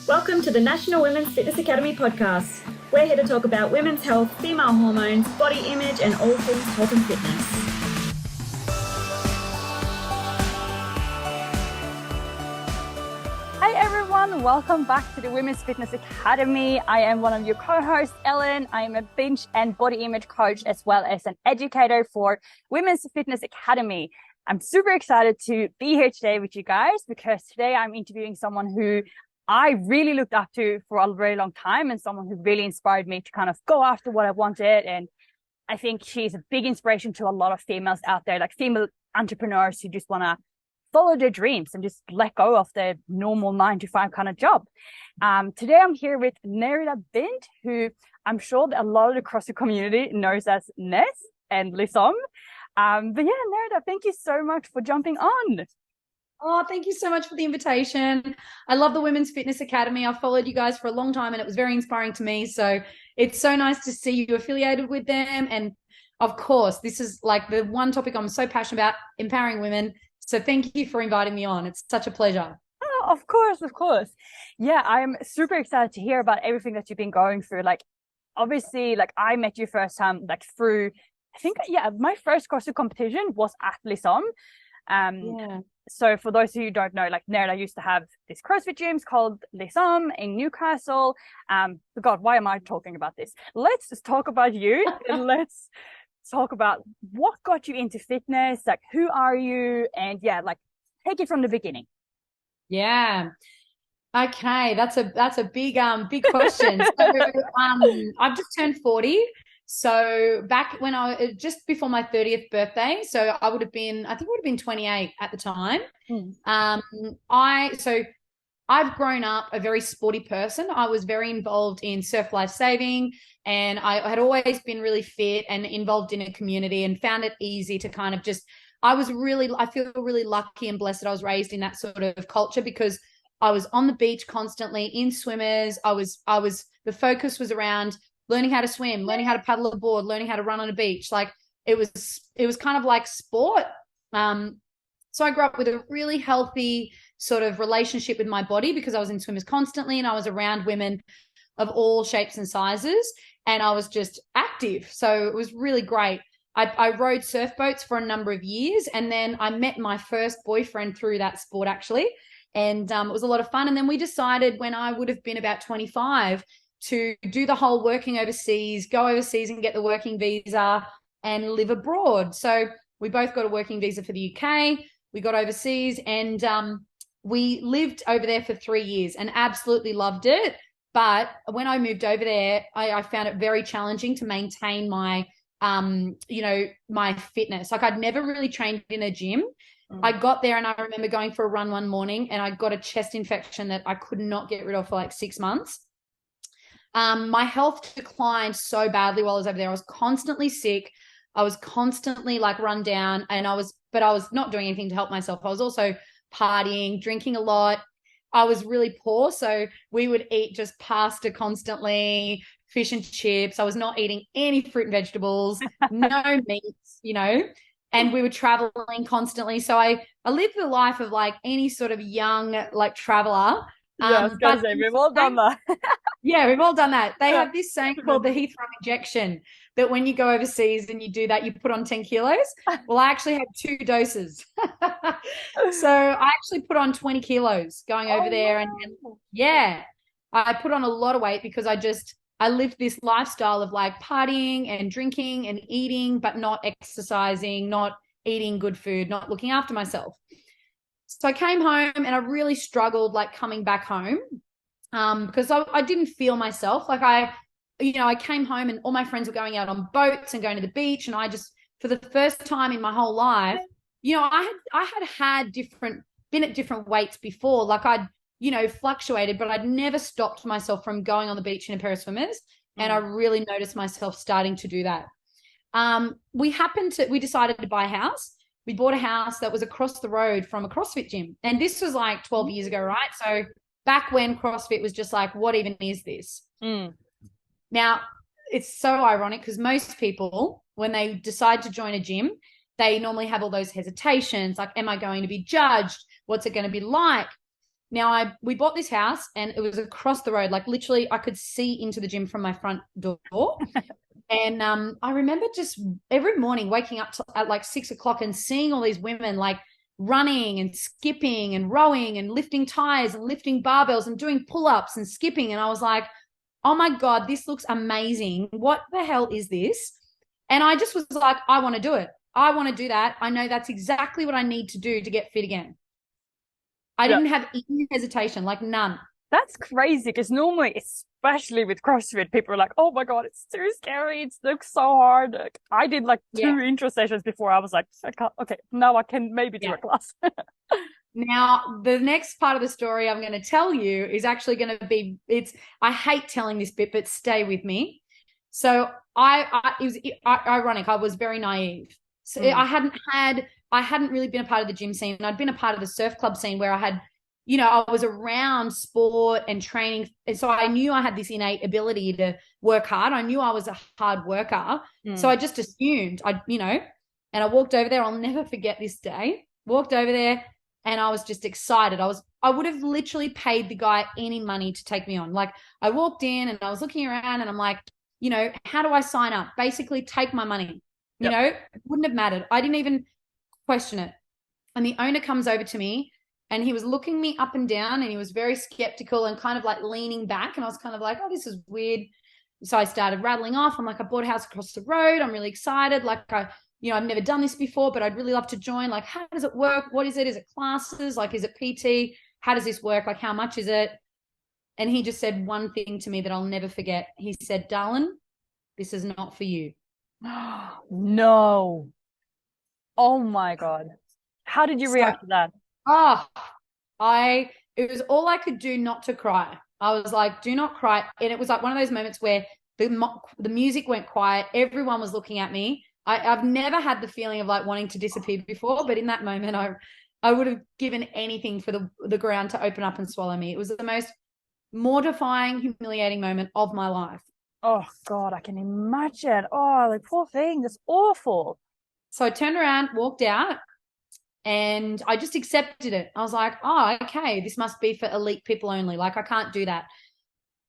Welcome to the National Women's Fitness Academy podcast. We're here to talk about women's health, female hormones, body image, and all things health and fitness. Hi everyone, welcome back to the Women's Fitness Academy. I am one of your co-hosts, Ellen. I am a binge and body image coach as well as an educator for Women's Fitness Academy. I'm super excited to be here today with you guys because today I'm interviewing someone who I really looked up to for a very long time and someone who really inspired me to kind of go after what I wanted. And I think she's a big inspiration to a lot of females out there, like female entrepreneurs who just want to follow their dreams and just let go of the normal 9-to-5 kind of job. Today I'm here with Nerida Bint, who I'm sure that a lot of the CrossFit community knows as Ness and Lissome. But yeah, Nerida, thank you so much for jumping on. Oh, thank you so much for the invitation. I love the Women's Fitness Academy. I've followed you guys for a long time and it was very inspiring to me. So it's so nice to see you affiliated with them. And of course, this is like the one topic I'm so passionate about, empowering women. So thank you for inviting me on. It's such a pleasure. Oh, of course, of course. Yeah, I'm super excited to hear about everything that you've been going through. Like, obviously, like I met you first time, like through, I think, yeah, my first CrossFit competition was at Lissome. So for those who don't know, like Nerida used to have this CrossFit gyms called Lissome in Newcastle. God, why am I talking about this? Let's just talk about you and let's talk about what got you into fitness, like who are you, and yeah, like take it from the beginning. Yeah. Okay, that's a big question. So I've just turned 40. So back when just before my 30th birthday, so I think it would have been 28 at the time. I've grown up a very sporty person. I was very involved in surf life saving, and I had always been really fit and involved in a community and found it easy to kind of I feel really lucky and blessed that I was raised in that sort of culture because I was on the beach constantly in swimmers. The focus was around learning how to swim, learning how to paddle a board, learning how to run on a beach. Like it was kind of like sport. So I grew up with a really healthy sort of relationship with my body because I was in swimmers constantly and I was around women of all shapes and sizes and I was just active. So it was really great. I rode surf boats for a number of years and then I met my first boyfriend through that sport actually. And it was a lot of fun. And then we decided when I would have been about 25 to do the whole working overseas, go overseas and get the working visa and live abroad. So we both got a working visa for the UK. We got overseas and we lived over there for 3 years and absolutely loved it. But when I moved over there, I found it very challenging to maintain my, my fitness. Like I'd never really trained in a gym. I got there and I remember going for a run one morning and I got a chest infection that I could not get rid of for like 6 months. My health declined so badly while I was over there. I was constantly sick. I was constantly like run down and I was not doing anything to help myself. I was also partying, drinking a lot. I was really poor. So we would eat just pasta constantly, fish and chips. I was not eating any fruit and vegetables, no meats, and we were traveling constantly. So I lived the life of like any sort of young, like traveler. Yeah, I was going to say, we've all done that. Yeah, we've all done that. They have this saying called the Heathrow injection that when you go overseas and you do that, you put on 10 kilos. Well, I actually had 2 doses. So I actually put on 20 kilos going over there. And yeah, I put on a lot of weight because I lived this lifestyle of like partying and drinking and eating, but not exercising, not eating good food, not looking after myself. So I came home and I really struggled like coming back home because I didn't feel myself. Like I came home and all my friends were going out on boats and going to the beach. And I just, for the first time in my whole life, I had been at different weights before. Like I'd, fluctuated, but I'd never stopped myself from going on the beach in a pair of swimmers. And I really noticed myself starting to do that. We decided to buy a house. We bought a house that was across the road from a CrossFit gym. And this was like 12 years ago, right? So back when CrossFit was just like, what even is this? Now, it's so ironic because most people, when they decide to join a gym, they normally have all those hesitations. Like, am I going to be judged? What's it going to be like? Now we bought this house and it was across the road. Like literally I could see into the gym from my front door. And I remember just every morning waking up at like 6 o'clock and seeing all these women like running and skipping and rowing and lifting tires and lifting barbells and doing pull-ups and skipping. And I was like, oh my God, this looks amazing. What the hell is this? And I just was like, I want to do it. I want to do that. I know that's exactly what I need to do to get fit again. I didn't have any hesitation, like none. That's crazy because normally, especially with CrossFit, people are like, oh my God, it's too scary. It looks so hard. Like, I did like 2 intro sessions before. I was like, okay, now I can maybe do a class. Now, the next part of the story I'm going to tell you is actually going to be, I hate telling this bit, but stay with me. So it was ironic. I was very naive. So I hadn't really been a part of the gym scene. I'd been a part of the surf club scene where I had, you know, I was around sport and training. And so I knew I had this innate ability to work hard. I knew I was a hard worker. So I just assumed and I walked over there. I'll never forget this day. Walked over there and I was just excited. I would have literally paid the guy any money to take me on. Like I walked in and I was looking around and I'm like, you know, how do I sign up? Basically take my money. You know, it wouldn't have mattered. I didn't even question it. And the owner comes over to me and he was looking me up and down and he was very skeptical and kind of like leaning back. And I was kind of like, oh, this is weird. So I started rattling off. I'm like, I bought a house across the road. I'm really excited. Like I've never done this before, but I'd really love to join. Like, how does it work? What is it? Is it classes? Like, is it PT? How does this work? Like, how much is it? And he just said one thing to me that I'll never forget. He said, darling, this is not for you. No. Oh my God. How did you react to that? It was all I could do not to cry. I was like, do not cry. And it was like one of those moments where the music went quiet. Everyone was looking at me. I've never had the feeling of like wanting to disappear before, but in that moment, I would have given anything for the ground to open up and swallow me. It was the most mortifying, humiliating moment of my life. Oh God, I can imagine. Oh, like poor thing. That's awful. So I turned around, walked out, and I just accepted it. I was like, oh, okay, this must be for elite people only. Like I can't do that.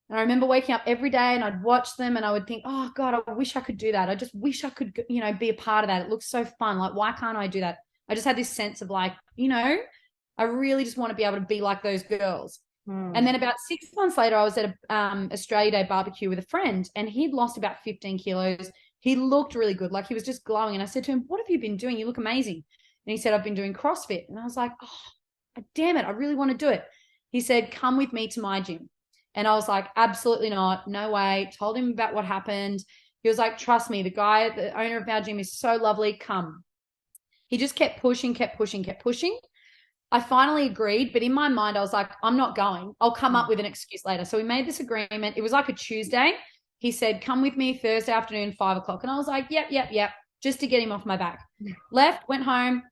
And I remember waking up every day and I'd watch them and I would think, oh God, I wish I could do that. I just wish I could, be a part of that. It looks so fun. Like, why can't I do that? I just had this sense of like, I really just want to be able to be like those girls. And then about 6 months later, I was at a Australia Day barbecue with a friend and he'd lost about 15 kilos. He looked really good. Like he was just glowing. And I said to him, what have you been doing? You look amazing. And he said, I've been doing CrossFit. And I was like, oh, damn it. I really want to do it. He said, come with me to my gym. And I was like, absolutely not. No way. Told him about what happened. He was like, trust me, the owner of our gym is so lovely. Come. He just kept pushing. I finally agreed, but in my mind, I was like, I'm not going. I'll come up with an excuse later. So we made this agreement. It was like a Tuesday. He said, come with me Thursday afternoon, 5 o'clock. And I was like, yep, just to get him off my back. Left, went home.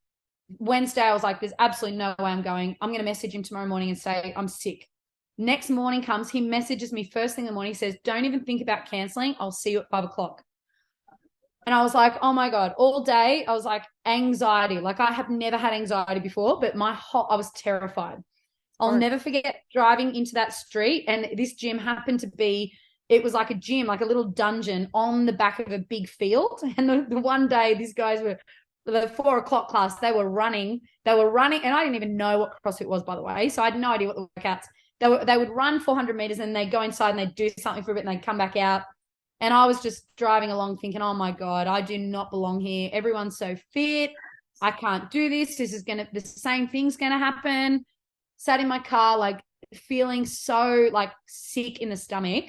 Wednesday, I was like, there's absolutely no way I'm going. I'm going to message him tomorrow morning and say, I'm sick. Next morning comes, he messages me first thing in the morning. He says, don't even think about canceling. I'll see you at 5 o'clock. And I was like, oh my God, all day. I was like, anxiety. Like I have never had anxiety before, but I was terrified. I'll never forget driving into that street. And this gym happened to be, it was like a gym, like a little dungeon on the back of a big field. And the one day these guys were, the 4 o'clock class, they were running. And I didn't even know what CrossFit was, by the way. So I had no idea what the workouts. They would run 400 meters and they'd go inside and they'd do something for a bit and they'd come back out. And I was just driving along thinking, oh my God, I do not belong here. Everyone's so fit. I can't do this. The same thing's going to happen. Sat in my car, like feeling so like sick in the stomach.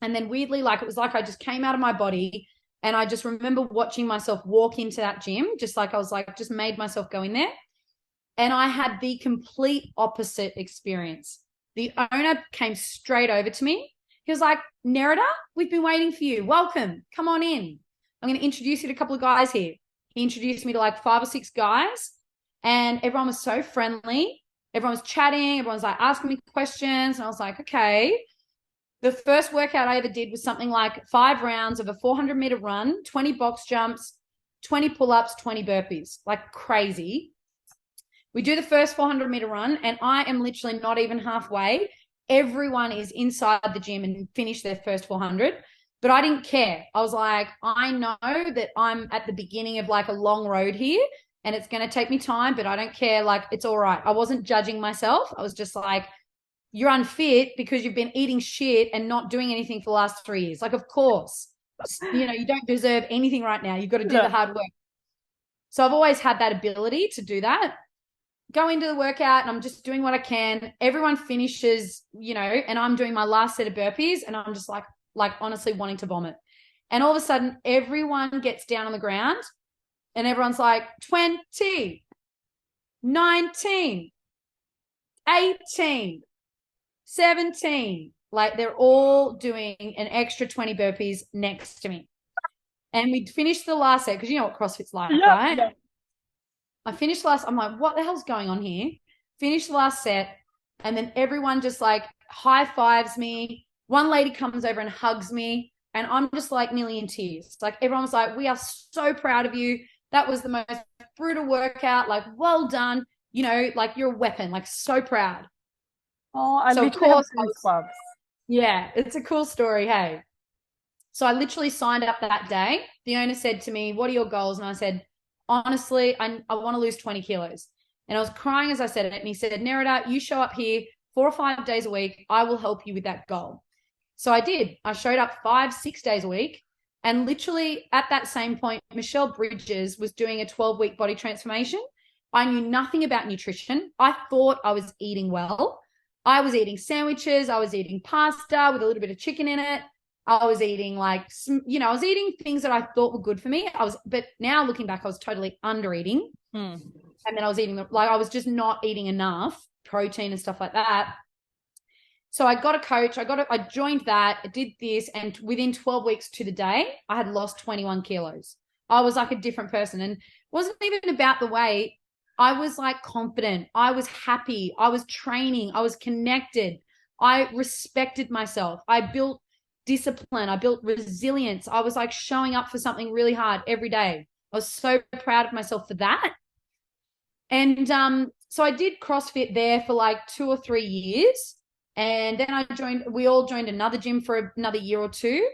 And then weirdly, like it was like I just came out of my body and I just remember watching myself walk into that gym, just like I was like, just made myself go in there. And I had the complete opposite experience. The owner came straight over to me. He was like, Nerida, we've been waiting for you. Welcome. Come on in. I'm going to introduce you to a couple of guys here. He introduced me to like 5 or 6 guys and everyone was so friendly. Everyone was chatting. Everyone's like asking me questions. And I was like, okay. The first workout I ever did was something like 5 rounds of a 400-meter run, 20 box jumps, 20 pull-ups, 20 burpees, like crazy. We do the first 400-meter run, and I am literally not even halfway. Everyone is inside the gym and finish their first 400. But I didn't care. I was like, I know that I'm at the beginning of like a long road here and it's going to take me time, but I don't care. Like, it's all right. I wasn't judging myself. I was just like, you're unfit because you've been eating shit and not doing anything for the last 3 years. Like, of course, you don't deserve anything right now. You've got to do the hard work. So I've always had that ability to do that. Go into the workout and I'm just doing what I can. Everyone finishes, and I'm doing my last set of burpees and I'm just like honestly wanting to vomit. And all of a sudden everyone gets down on the ground and everyone's like 20, 19, 18, 17. Like they're all doing an extra 20 burpees next to me. And we finished the last set because you know what CrossFit's like, right? Yeah. I finished I'm like, what the hell's going on here? Finished the last set. And then everyone just like high fives me. One lady comes over and hugs me. And I'm just like nearly in tears. Like everyone was like, we are so proud of you. That was the most brutal workout. Like, well done. Like you're a weapon. Like so proud. Oh, I literally have goosebumps. Yeah, it's a cool story. Hey. So I literally signed up that day. The owner said to me, what are your goals? And I said, honestly, I want to lose 20 kilos. And I was crying as I said it. And he said, Nerida, you show up here 4 or 5 days a week. I will help you with that goal. So I did. I showed up 5-6 days a week. And literally at that same point, Michelle Bridges was doing a 12-week body transformation. I knew nothing about nutrition. I thought I was eating well. I was eating sandwiches. I was eating pasta with a little bit of chicken in it. I was eating I was eating things that I thought were good for me. But now looking back, I was totally under eating. And then I was eating, I was just not eating enough protein and stuff like that. So I got a coach. I joined that. I did this. And within 12 weeks to the day, I had lost 21 kilos. I was like a different person. And it wasn't even about the weight. I was like confident. I was happy. I was training. I was connected. I respected myself. I built discipline. I built resilience. I was like showing up for something really hard every day. I was so proud of myself for that. And so I did CrossFit there for like 2 or 3 years. And then we all joined another gym for another year or two.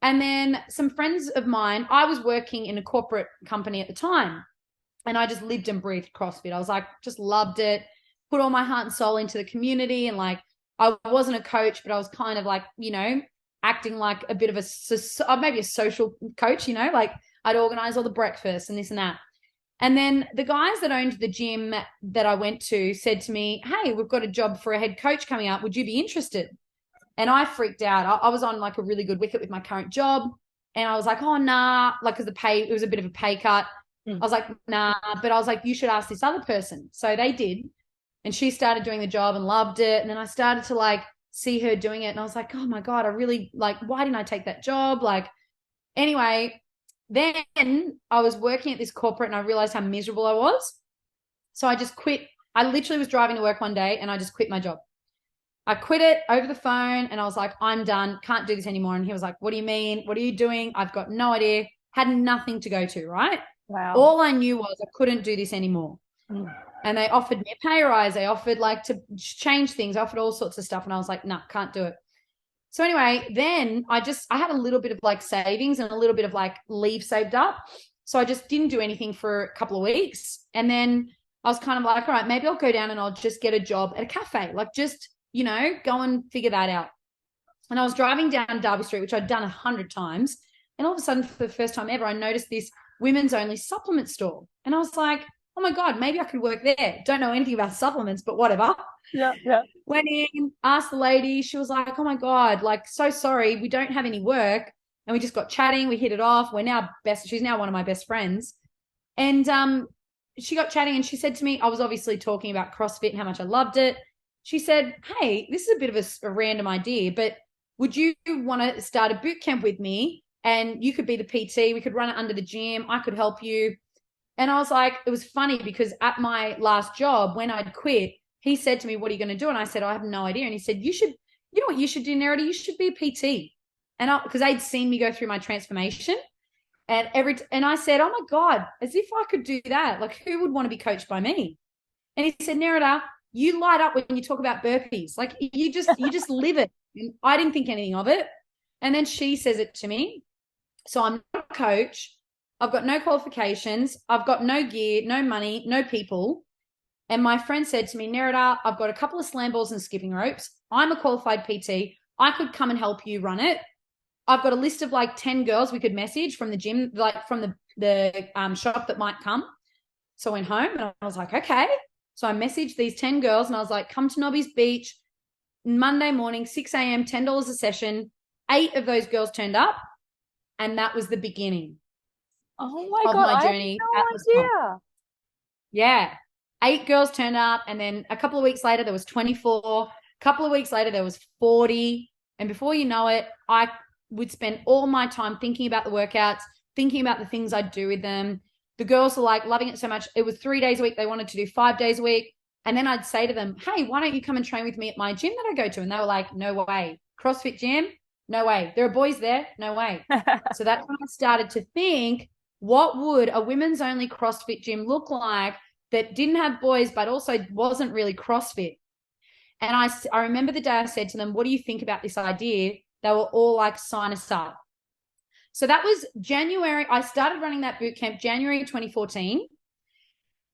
And then some friends of mine, I was working in a corporate company at the time. And I just lived and breathed CrossFit. I was like, just loved it, put all my heart and soul into the community. And like, I wasn't a coach, but I was kind of like, acting like a bit of maybe a social coach, like I'd organize all the breakfast and this and that. And then the guys that owned the gym that I went to said to me, hey, we've got a job for a head coach coming up. Would you be interested? And I freaked out. I was on like a really good wicket with my current job. And I was like, oh, nah, like because it was a bit of a pay cut. I was like, nah, but I was like, you should ask this other person. So they did. And she started doing the job and loved it. And then I started to like see her doing it. And I was like, oh my God, I really like, why didn't I take that job? Like, anyway, then I was working at this corporate and I realized how miserable I was. So I just quit. I literally was driving to work one day and I just quit my job. I quit it over the phone and I was like, I'm done. Can't do this anymore. And he was like, what do you mean? What are you doing? I've got no idea. Had nothing to go to, right? Wow. All I knew was I couldn't do this anymore. And they offered me a pay rise. They offered like to change things. I offered all sorts of stuff. And I was like, no, can't do it. So anyway, then I had a little bit of like savings and a little bit of like leave saved up. So I just didn't do anything for a couple of weeks. And then I was kind of like, all right, maybe I'll go down and I'll just get a job at a cafe. Like just, go and figure that out. And I was driving down Derby Street, which I'd done 100 times. And all of a sudden, for the first time ever, I noticed this women's only supplement store. And I was like, oh my God, maybe I could work there. Don't know anything about supplements, but whatever. Yeah. Went in, asked the lady. She was like, oh my God, like, so sorry. We don't have any work. And we just got chatting. We hit it off. We're now she's now one of my best friends. And she got chatting and she said to me, I was obviously talking about CrossFit and how much I loved it. She said, hey, this is a bit of a random idea, but would you want to start a boot camp with me? And you could be the PT. We could run it under the gym. I could help you. And I was like, it was funny because at my last job, when I'd quit, he said to me, what are you going to do? And I said, I have no idea. And he said, you know what you should do, Nerida? You should be a PT. And because they'd seen me go through my transformation. And I said, oh my God, as if I could do that. Like, who would want to be coached by me? And he said, Nerida, you light up when you talk about burpees. Like you just live it. And I didn't think anything of it. And then she says it to me. So I'm not a coach. I've got no qualifications. I've got no gear, no money, no people. And my friend said to me, Nerida, I've got a couple of slam balls and skipping ropes. I'm a qualified PT. I could come and help you run it. I've got a list of like 10 girls we could message from the gym, like from the shop that might come. So I went home and I was like, okay. So I messaged these 10 girls and I was like, come to Nobby's Beach Monday morning, 6 a.m., $10 a session. 8 of those girls turned up. And that was the beginning. Oh my of God, my journey. I had no idea. Yeah. 8 girls turned up. And then a couple of weeks later, there was 24. A couple of weeks later, there was 40. And before you know it, I would spend all my time thinking about the workouts, thinking about the things I'd do with them. The girls were like loving it so much. It was 3 days a week. They wanted to do 5 days a week. And then I'd say to them, hey, why don't you come and train with me at my gym that I go to? And they were like, no way. CrossFit gym? No way. There are boys there? No way. So that's when I started to think, what would a women's only CrossFit gym look like that didn't have boys, but also wasn't really CrossFit? And I remember the day I said to them, what do you think about this idea? They were all like, sign us up. So that was January. I started running that boot camp January 2014.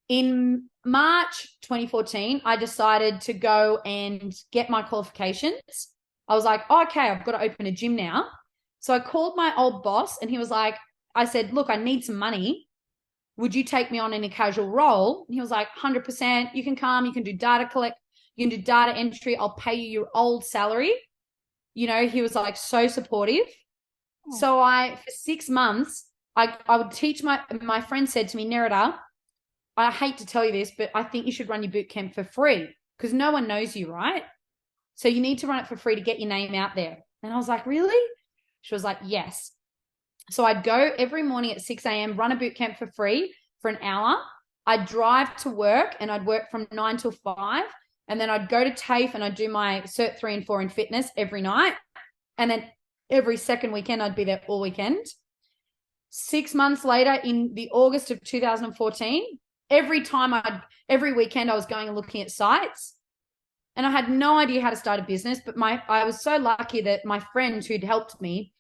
In March 2014, I decided to go and get my qualifications. I was like, oh, okay, I've got to open a gym now. So I called my old boss and he was like, I said, look, I need some money. Would you take me on in a casual role? And he was like, 100%. You can come. You can do data collect. You can do data entry. I'll pay you your old salary. You know, he was like so supportive. Oh. So for 6 months, I would teach my friend said to me, Nerida, I hate to tell you this, but I think you should run your boot camp for free because no one knows you, right? So you need to run it for free to get your name out there. And I was like, really? She was like, yes. So I'd go every morning at 6 a.m., run a boot camp for free for an hour. I'd drive to work and I'd work from 9 till 5. And then I'd go to TAFE and I'd do my Cert 3 and 4 in fitness every night. And then every second weekend, I'd be there all weekend. 6 months later, in the August of 2014, every weekend I was going and looking at sites. And I had no idea how to start a business, but I was so lucky that my friend who'd helped me,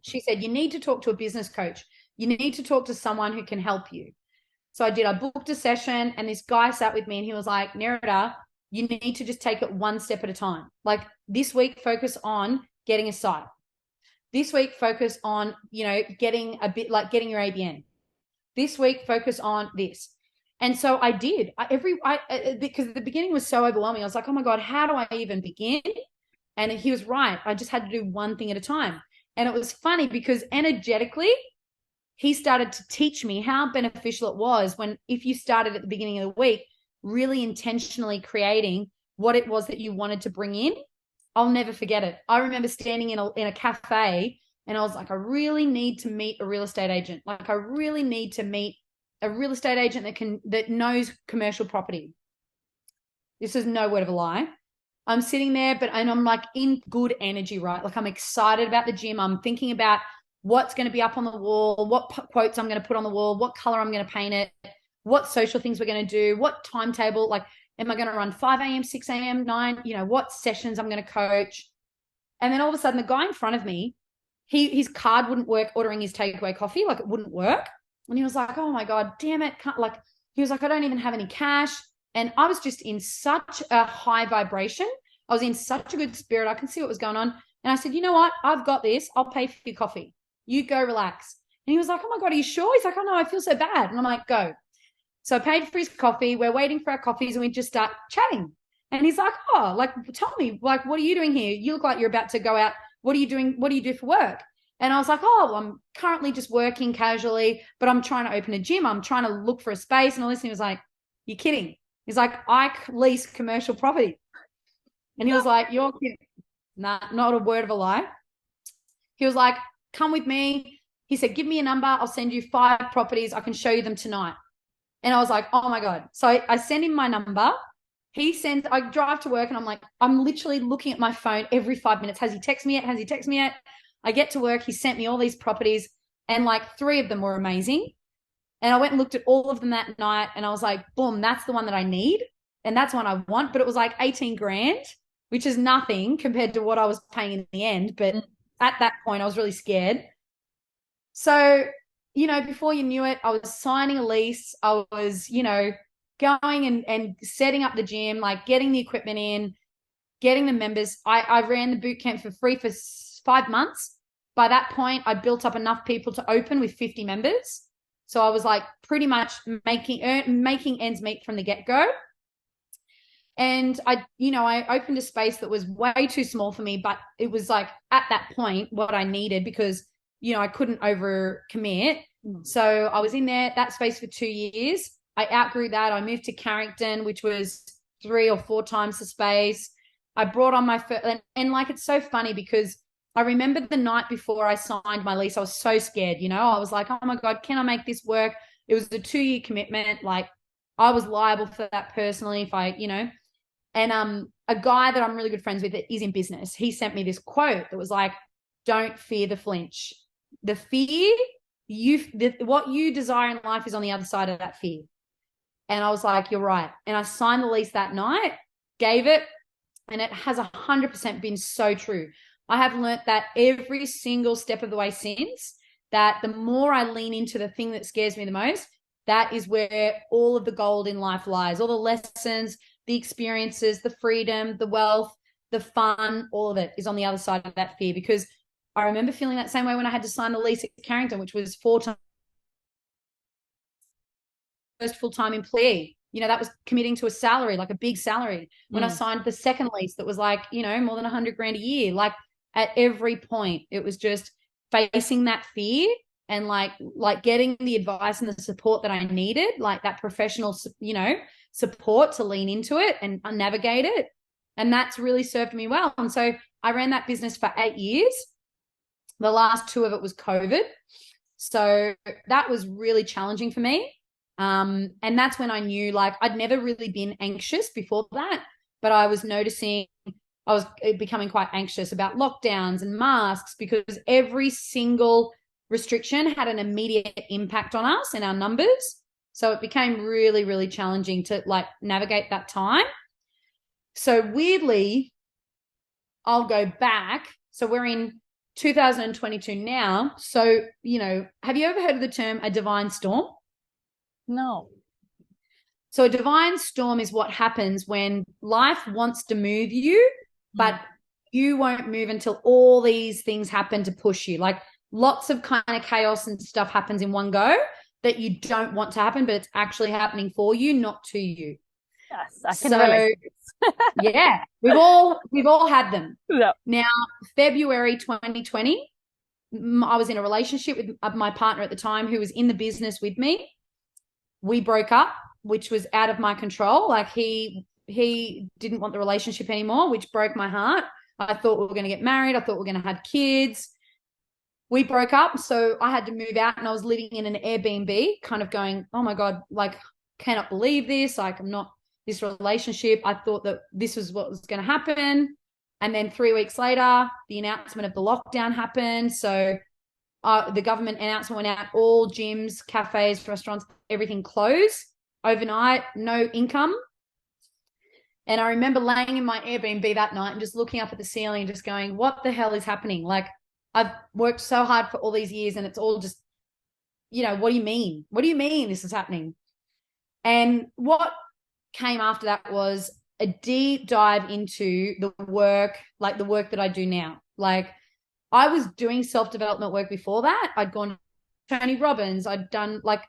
she said, you need to talk to a business coach. You need to talk to someone who can help you. So I did. I booked a session and this guy sat with me and he was like, Nerida, you need to just take it one step at a time. Like this week, focus on getting a site. This week, focus on, getting your ABN. This week, focus on this. And so I did. Because the beginning was so overwhelming. I was like, oh my God, how do I even begin? And he was right. I just had to do one thing at a time. And it was funny because energetically, he started to teach me how beneficial it was if you started at the beginning of the week, really intentionally creating what it was that you wanted to bring in. I'll never forget it. I remember standing in a cafe and I was like, I really need to meet a real estate agent. Like I really need to meet a real estate agent that knows commercial property. This is no word of a lie. I'm sitting there, and I'm like in good energy, right? Like I'm excited about the gym. I'm thinking about what's going to be up on the wall, what quotes I'm going to put on the wall, what color I'm going to paint it, what social things we're going to do, what timetable, like, am I going to run 5 a.m., 6 a.m., 9, what sessions I'm going to coach. And then all of a sudden the guy in front of me, his card wouldn't work ordering his takeaway coffee. Like it wouldn't work. And he was like, oh my God, damn it. He was like, I don't even have any cash. And I was just in such a high vibration. I was in such a good spirit. I can see what was going on. And I said, you know what? I've got this. I'll pay for your coffee. You go relax. And he was like, oh my God, are you sure? He's like, oh no, I feel so bad. And I'm like, go. So I paid for his coffee. We're waiting for our coffees and we just start chatting. And he's like, oh, like, tell me, like, what are you doing here? You look like you're about to go out. What are you doing? What do you do for work? And I was like, oh, I'm currently just working casually, but I'm trying to open a gym. I'm trying to look for a space. And all this. And he was like, you're kidding. He's like, I lease commercial property. And he was like, you're kidding. Nah, not a word of a lie. He was like, come with me. He said, give me a number. I'll send you 5 properties. I can show you them tonight. And I was like, oh my God. So I send him my number. I drive to work and I'm like, I'm literally looking at my phone every 5 minutes. Has he texted me yet? Has he texted me yet? I get to work. He sent me all these properties and like 3 of them were amazing. And I went and looked at all of them that night, and I was like, boom, that's the one that I need. And that's one I want. But it was like 18 grand, which is nothing compared to what I was paying in the end. But at that point, I was really scared. So, before you knew it, I was signing a lease. I was, going and setting up the gym, like getting the equipment in, getting the members. I ran the boot camp for free for 5 months. By that point, I built up enough people to open with 50 members. So I was like pretty much making ends meet from the get-go. And I opened a space that was way too small for me, but it was like at that point what I needed because, I couldn't overcommit. So I was in that space for 2 years. I outgrew that. I moved to Carrington, which was 3 or 4 times the space. I brought on my first, and like, it's so funny because I remember the night before I signed my lease, I was so scared, I was like, oh my God, can I make this work? It was a 2-year commitment. Like, I was liable for that personally if I, and a guy that I'm really good friends with that is in business, he sent me this quote that was like, don't fear the flinch. The fear, what you desire in life is on the other side of that fear. And I was like, you're right. And I signed the lease that night, gave it, and it has 100% been so true. I have learnt that every single step of the way since, that the more I lean into the thing that scares me the most, that is where all of the gold in life lies. All the lessons, the experiences, the freedom, the wealth, the fun, all of it is on the other side of that fear. Because I remember feeling that same way when I had to sign the lease at Carrington, which was 4 times first full-time employee. That was committing to a salary, like a big salary. When I signed the second lease that was like, more than 100 grand a year, like at every point, it was just facing that fear and like getting the advice and the support that I needed, like that professional, support to lean into it and navigate it. And that's really served me well. And so I ran that business for 8 years. The last 2 of it was COVID. So that was really challenging for me. And that's when I knew, like, I'd never really been anxious before that, but I was noticing I was becoming quite anxious about lockdowns and masks because every single restriction had an immediate impact on us and our numbers. So it became really, really challenging to like navigate that time. So weirdly, I'll go back. So we're in 2022 now. So, have you ever heard of the term a divine storm? No. So a divine storm is what happens when life wants to move you, but you won't move until all these things happen to push you. Like lots of kind of chaos and stuff happens in one go that you don't want to happen, but it's actually happening for you, not to you. Yes, I can relate. Yeah, we've all had them. Yeah. Now, February 2020, I was in a relationship with my partner at the time who was in the business with me. We broke up, which was out of my control. Like he didn't want the relationship anymore, which broke my heart. I thought we were going to get married. I thought we were going to have kids. We broke up, so I had to move out, and I was living in an Airbnb, kind of going, oh my God, like, cannot believe this. Like, I'm not this relationship. I thought that this was what was going to happen. And then 3 weeks later, the announcement of the lockdown happened. So the government announcement went out, all gyms, cafes, restaurants, everything closed overnight, no income. And I remember laying in my Airbnb that night and just looking up at the ceiling and just going, what the hell is happening? Like, I've worked so hard for all these years and it's all just, what do you mean? What do you mean this is happening? And what came after that was a deep dive into the work that I do now. Like, I was doing self-development work before that. I'd gone to Tony Robbins. I'd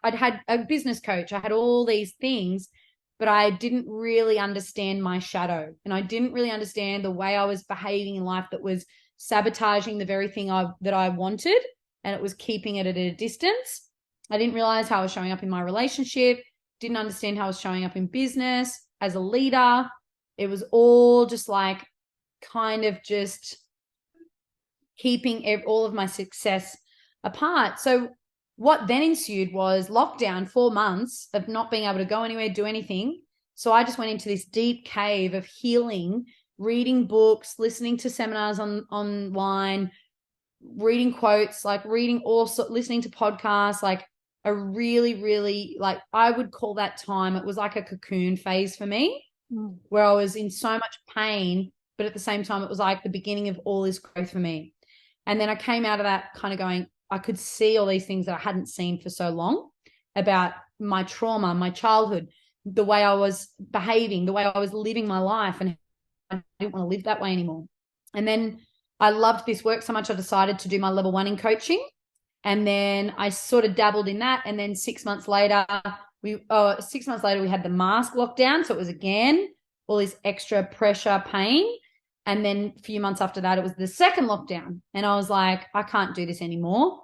had a business coach. I had all these things, but I didn't really understand my shadow. And I didn't really understand the way I was behaving in life that was sabotaging the very thing that I wanted. And it was keeping it at a distance. I didn't realize how I was showing up in my relationship. Didn't understand how I was showing up in business as a leader. It was all just like kind of just keeping all of my success apart. So what then ensued was lockdown, 4 months of not being able to go anywhere, do anything. So I just went into this deep cave of healing, reading books, listening to seminars online, reading quotes, like listening to podcasts, like a really, really, like, I would call that time, it was like a cocoon phase for me, where I was in so much pain, but at the same time, it was like the beginning of all this growth for me. And then I came out of that kind of going, I could see all these things that I hadn't seen for so long about my trauma, my childhood, the way I was behaving, the way I was living my life, and I didn't want to live that way anymore. And then I loved this work so much, I decided to do my level 1 in coaching. And then I sort of dabbled in that. And then 6 months later, we had the mask lockdown. So it was again all this extra pressure, pain. And then a few months after that, it was the second lockdown. And I was like, I can't do this anymore.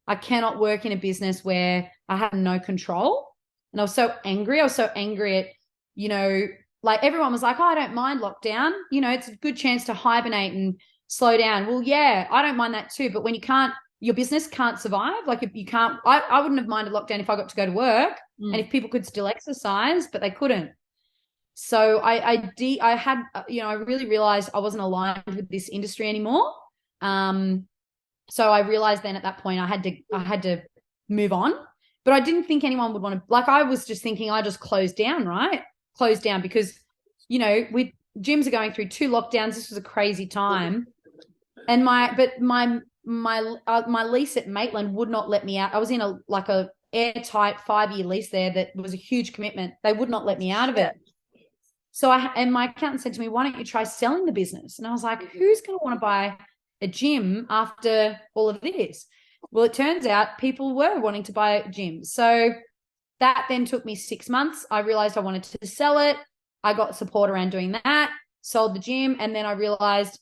I cannot work in a business where I have no control. And I was so angry. I was so angry at, you know, like everyone was like, oh, I don't mind lockdown. You know, it's a good chance to hibernate and slow down. Well, yeah, I don't mind that too. But when you can't, your business can't survive. Like, if you can't, I wouldn't have minded lockdown if I got to go to work and if people could still exercise, but they couldn't. So I had, you know, I really realized I wasn't aligned with this industry anymore. So I realized then at that point I had to move on, but I didn't think anyone would want to, like, I was just thinking I just closed down, right? Closed down because, you know, gyms are going through 2 lockdowns. This was a crazy time. And my lease at Maitland would not let me out. I was in a airtight 5-year lease there that was a huge commitment. They would not let me out of it. So and my accountant said to me, why don't you try selling the business? And I was like, who's going to want to buy a gym after all of this? Well, it turns out people were wanting to buy gyms. So that then took me 6 months. I realized I wanted to sell it. I got support around doing that, sold the gym. And then I realized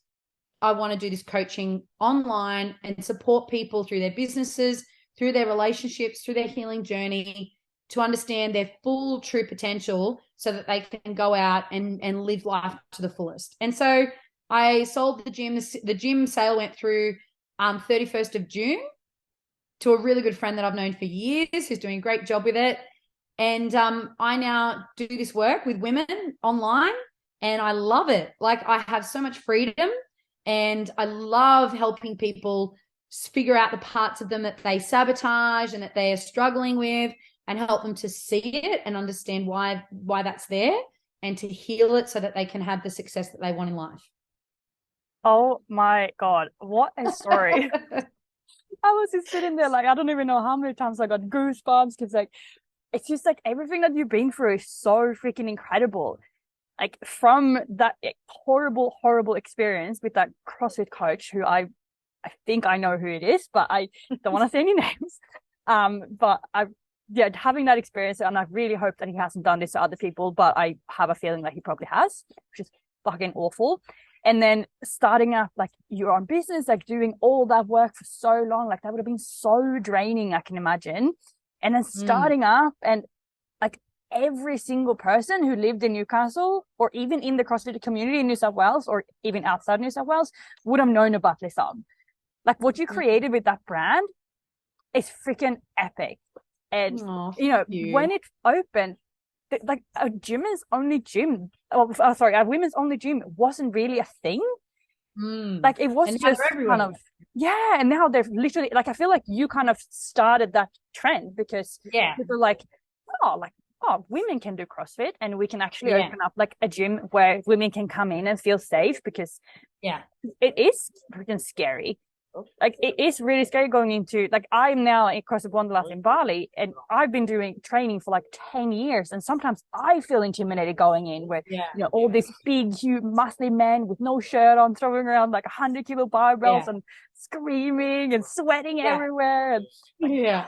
I want to do this coaching online and support people through their businesses, through their relationships, through their healing journey, to understand their full true potential so that they can go out and live life to the fullest. And so I sold the gym. The gym sale went through 31st of June to a really good friend that I've known for years, who's doing a great job with it. And I now do this work with women online, and I love it. Like, I have so much freedom, and I love helping people figure out the parts of them that they sabotage and that they are struggling with, and help them to see it and understand why that's there, and to heal it so that they can have the success that they want in life. Oh my God, what a story. I was just sitting there like, I don't even know how many times I got goosebumps, because like, it's just like everything that you've been through is so freaking incredible. Like, from that horrible, horrible experience with that CrossFit coach, who I think I know who it is, but I don't want to say any names. But having that experience, and I really hope that he hasn't done this to other people, but I have a feeling that he probably has, which is fucking awful. And then starting up like your own business, like doing all that work for so long, like that would have been so draining, I can imagine. And then starting up, and like every single person who lived in Newcastle, or even in the CrossFit community in New South Wales, or even outside New South Wales, would have known about Lissome. Like, what you created with that brand is freaking epic. And, when it opened, like a women's only gym wasn't really a thing. Like, it was just kind of, and now they're literally, like, I feel like you kind of started that trend, because people are like, women can do CrossFit, and we can actually open up like a gym where women can come in and feel safe, because it is freaking scary. Like, it is really scary going into, like, I'm now in CrossFit Wanderlust in Bali, and I've been doing training for like 10 years. And sometimes I feel intimidated going in where, all these big, huge, muscly men with no shirt on, throwing around like 100-kilo barbells and screaming and sweating everywhere. And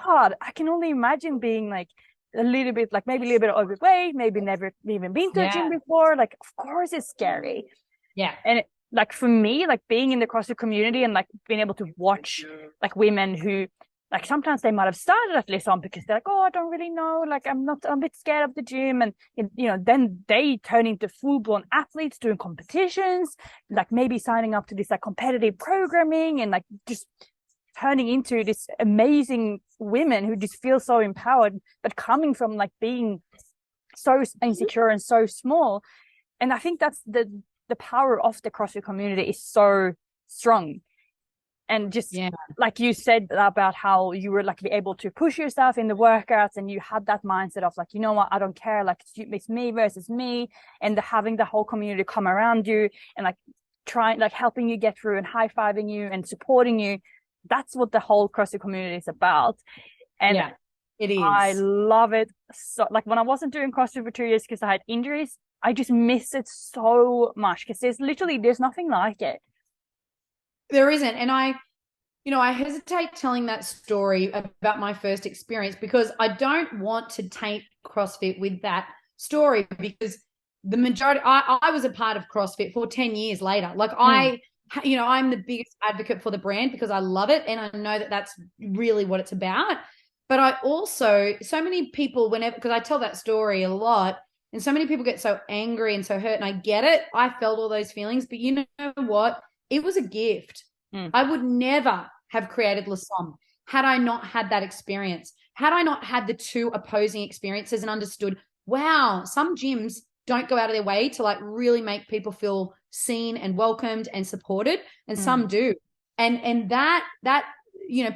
God, I can only imagine being like a little bit, like maybe a little bit overweight, maybe never even been to a gym before. Like, of course it's scary. And like, for me, like being in the CrossFit community and like being able to watch like women who, like, sometimes they might have started at Lissome because they're like, oh, I don't really know, like, I'm a bit scared of the gym, and then they turn into full-blown athletes doing competitions, like maybe signing up to this like competitive programming, and like just turning into this amazing women who just feel so empowered, but coming from like being so insecure and so small. And I think that's the power of the CrossFit community is so strong. And just Yeah. like you said about how you were like able to push yourself in the workouts, and you had that mindset of like, you know what, I don't care, like it's me versus me, and having the whole community come around you and like trying, like helping you get through and high-fiving you and supporting you. That's what the whole CrossFit community is about. And yeah, it is. I love it. So like when I wasn't doing CrossFit for 2 years because I had injuries, I just miss it so much because there's nothing like it. There isn't. And I hesitate telling that story about my first experience because I don't want to taint CrossFit with that story, because the majority, I was a part of CrossFit for 10 years later. Like I'm the biggest advocate for the brand because I love it. And I know that that's really what it's about. But I also, so many people, because I tell that story a lot, and so many people get so angry and so hurt, and I get it. I felt all those feelings, but you know what? It was a gift. I would never have created Lissome had I not had that experience, had I not had the two opposing experiences and understood, wow, some gyms don't go out of their way to like really make people feel seen and welcomed and supported, and some do. And that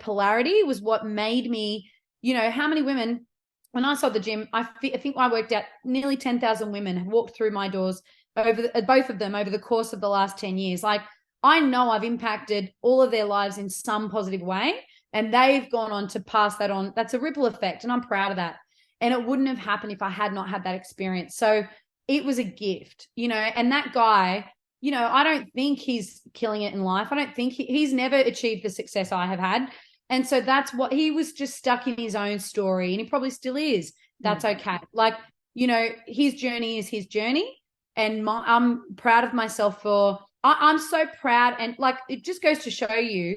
polarity was what made me, how many women, when I saw the gym, I think I worked out nearly 10,000 women have walked through my doors both of them over the course of the last 10 years. Like, I know I've impacted all of their lives in some positive way, and they've gone on to pass that on. That's a ripple effect, and I'm proud of that. And it wouldn't have happened if I had not had that experience. So it was a gift, and that guy, I don't think he's killing it in life. I don't think he's never achieved the success I have had. And so that's what he was, just stuck in his own story, and he probably still is. That's okay. Like, his journey is his journey, and I'm proud of myself I'm so proud. And like, it just goes to show you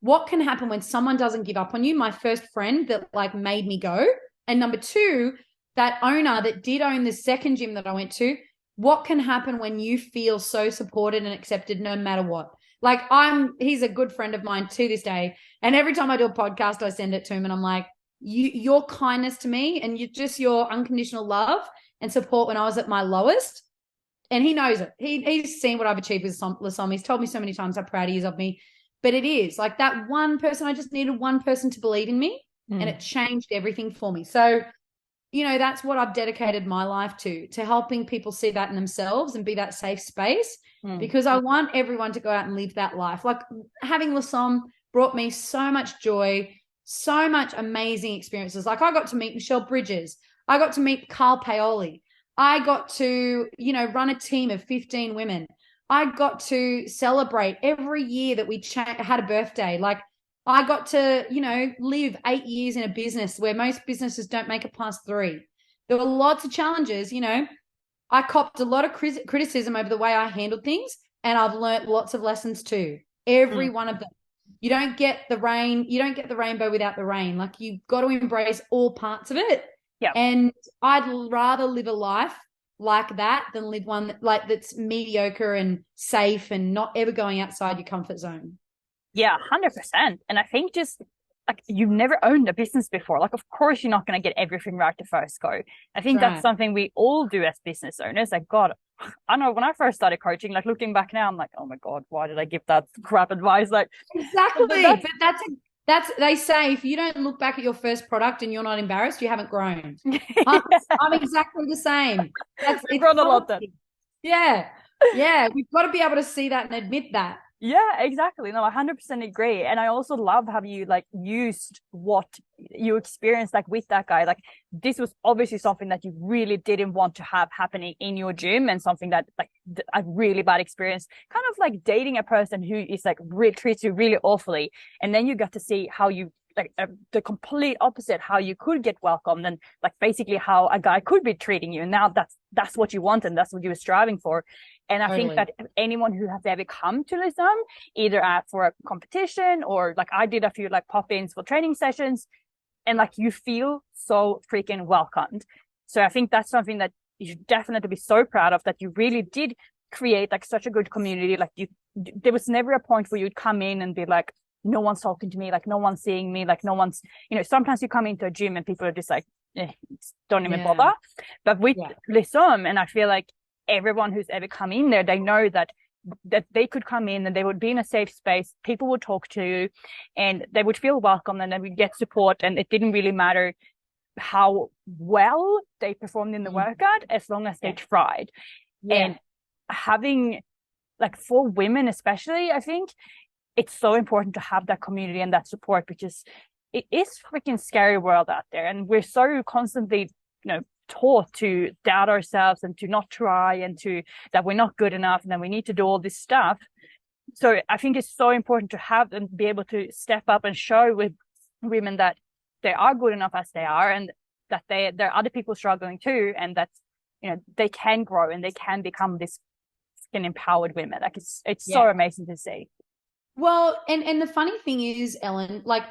what can happen when someone doesn't give up on you. My first friend that like made me go. And number two, that owner that did own the second gym that I went to, what can happen when you feel so supported and accepted no matter what? Like, he's a good friend of mine to this day. And every time I do a podcast, I send it to him and I'm like, your kindness to me and your unconditional love and support when I was at my lowest. And he knows it. He's seen what I've achieved with Lissome. He's told me so many times how proud he is of me. But it is like that one person, I just needed one person to believe in me, and it changed everything for me. So, that's what I've dedicated my life to helping people see that in themselves and be that safe space, because I want everyone to go out and live that life. Like, having Lissome brought me so much joy, so much amazing experiences. Like, I got to meet Michelle Bridges. I got to meet Carl Paoli. I got to, run a team of 15 women. I got to celebrate every year that we had a birthday. Like, I got to, live 8 years in a business where most businesses don't make it past 3. There were lots of challenges. I copped a lot of criticism over the way I handled things, and I've learned lots of lessons too. Every one of them. You don't get the rainbow without the rain. Like, you've got to embrace all parts of it. Yeah. And I'd rather live a life like that than live one that's mediocre and safe and not ever going outside your comfort zone. Yeah, 100%. And I think just like, you've never owned a business before. Like, of course, you're not going to get everything right the first go. I think that's something we all do as business owners. Like, God, I know when I first started coaching, like looking back now, I'm like, oh my God, why did I give that crap advice? Like, exactly. But that's they say, if you don't look back at your first product and you're not embarrassed, you haven't grown. I'm exactly the same. We've grown a lot then. Yeah. We've got to be able to see that and admit that. Yeah, exactly. No, I 100% agree. And I also love how you like used what you experienced like with that guy. Like, this was obviously something that you really didn't want to have happening in your gym, and something that like a really bad experience, kind of like dating a person who is like treats you really awfully. And then you got to see how you like the complete opposite, how you could get welcomed, and like basically how a guy could be treating you. And now that's what you want, and that's what you were striving for. And I think that anyone who has ever come to Lissome, either for a competition or like I did a few like pop-ins for training sessions, and like you feel so freaking welcomed. So I think that's something that you should definitely be so proud of, that you really did create like such a good community. Like, there was never a point where you'd come in and be like, no one's talking to me, like no one's seeing me, like no one's, sometimes you come into a gym and people are just like, don't even bother. But with Lissome, and I feel like everyone who's ever come in there, they know that that they could come in and they would be in a safe space. People would talk to you and they would feel welcome and they would get support. And it didn't really matter how well they performed in the workout as long as they tried. And having, like, for women especially, I think it's so important to have that community and that support, because it is freaking scary world out there. And we're so constantly, taught to doubt ourselves and to not try and to that we're not good enough and that we need to do all this stuff. So I think it's so important to have and be able to step up and show with women that they are good enough as they are, and that there are other people struggling too, and that they can grow and they can become this empowered women. Like it's so amazing to see. Well, and the funny thing is, Ellen, like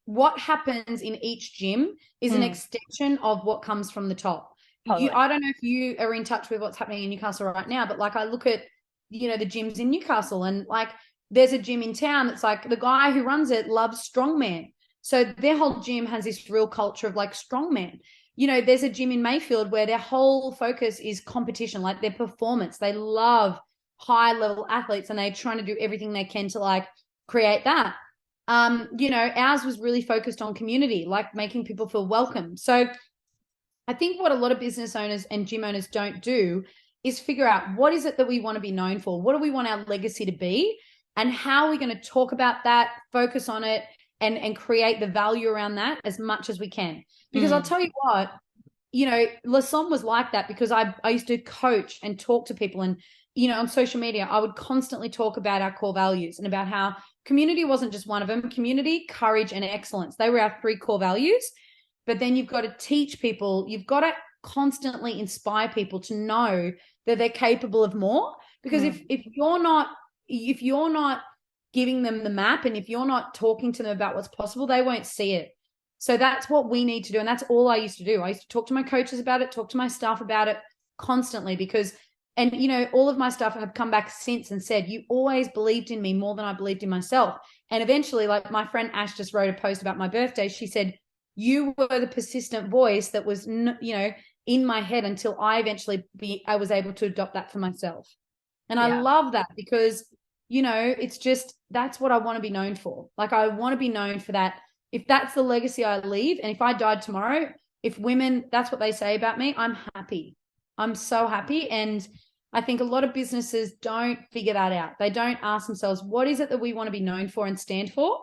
what happens in each gym is an extension of what comes from the top. Totally. I don't know if you are in touch with what's happening in Newcastle right now, but like I look at, the gyms in Newcastle, and like there's a gym in town that's like the guy who runs it loves strongman. So their whole gym has this real culture of like strongman. There's a gym in Mayfield where their whole focus is competition, like their performance. They love high level athletes and they're trying to do everything they can to like create that. Ours was really focused on community, like making people feel welcome. So I think what a lot of business owners and gym owners don't do is figure out what is it that we want to be known for? What do we want our legacy to be? And how are we going to talk about that, focus on it, and create the value around that as much as we can? Because I'll tell you what, Lissome was like that, because I used to coach and talk to people, and on social media, I would constantly talk about our core values and about how community wasn't just one of them. Community, courage, and excellence. They were our 3 core values. But then you've got to teach people, you've got to constantly inspire people to know that they're capable of more. Because if you're not giving them the map, and if you're not talking to them about what's possible, they won't see it. So that's what we need to do. And that's all I used to do. I used to talk to my coaches about it, talk to my staff about it constantly, because all of my staff have come back since and said, you always believed in me more than I believed in myself. And eventually, like my friend Ash just wrote a post about my birthday. She said, you were the persistent voice that was, in my head until I eventually I was able to adopt that for myself. And I love that, because, it's just, that's what I want to be known for. Like, I want to be known for that. If that's the legacy I leave, and if I died tomorrow, if women, that's what they say about me, I'm happy. I'm so happy. And I think a lot of businesses don't figure that out. They don't ask themselves, what is it that we want to be known for and stand for?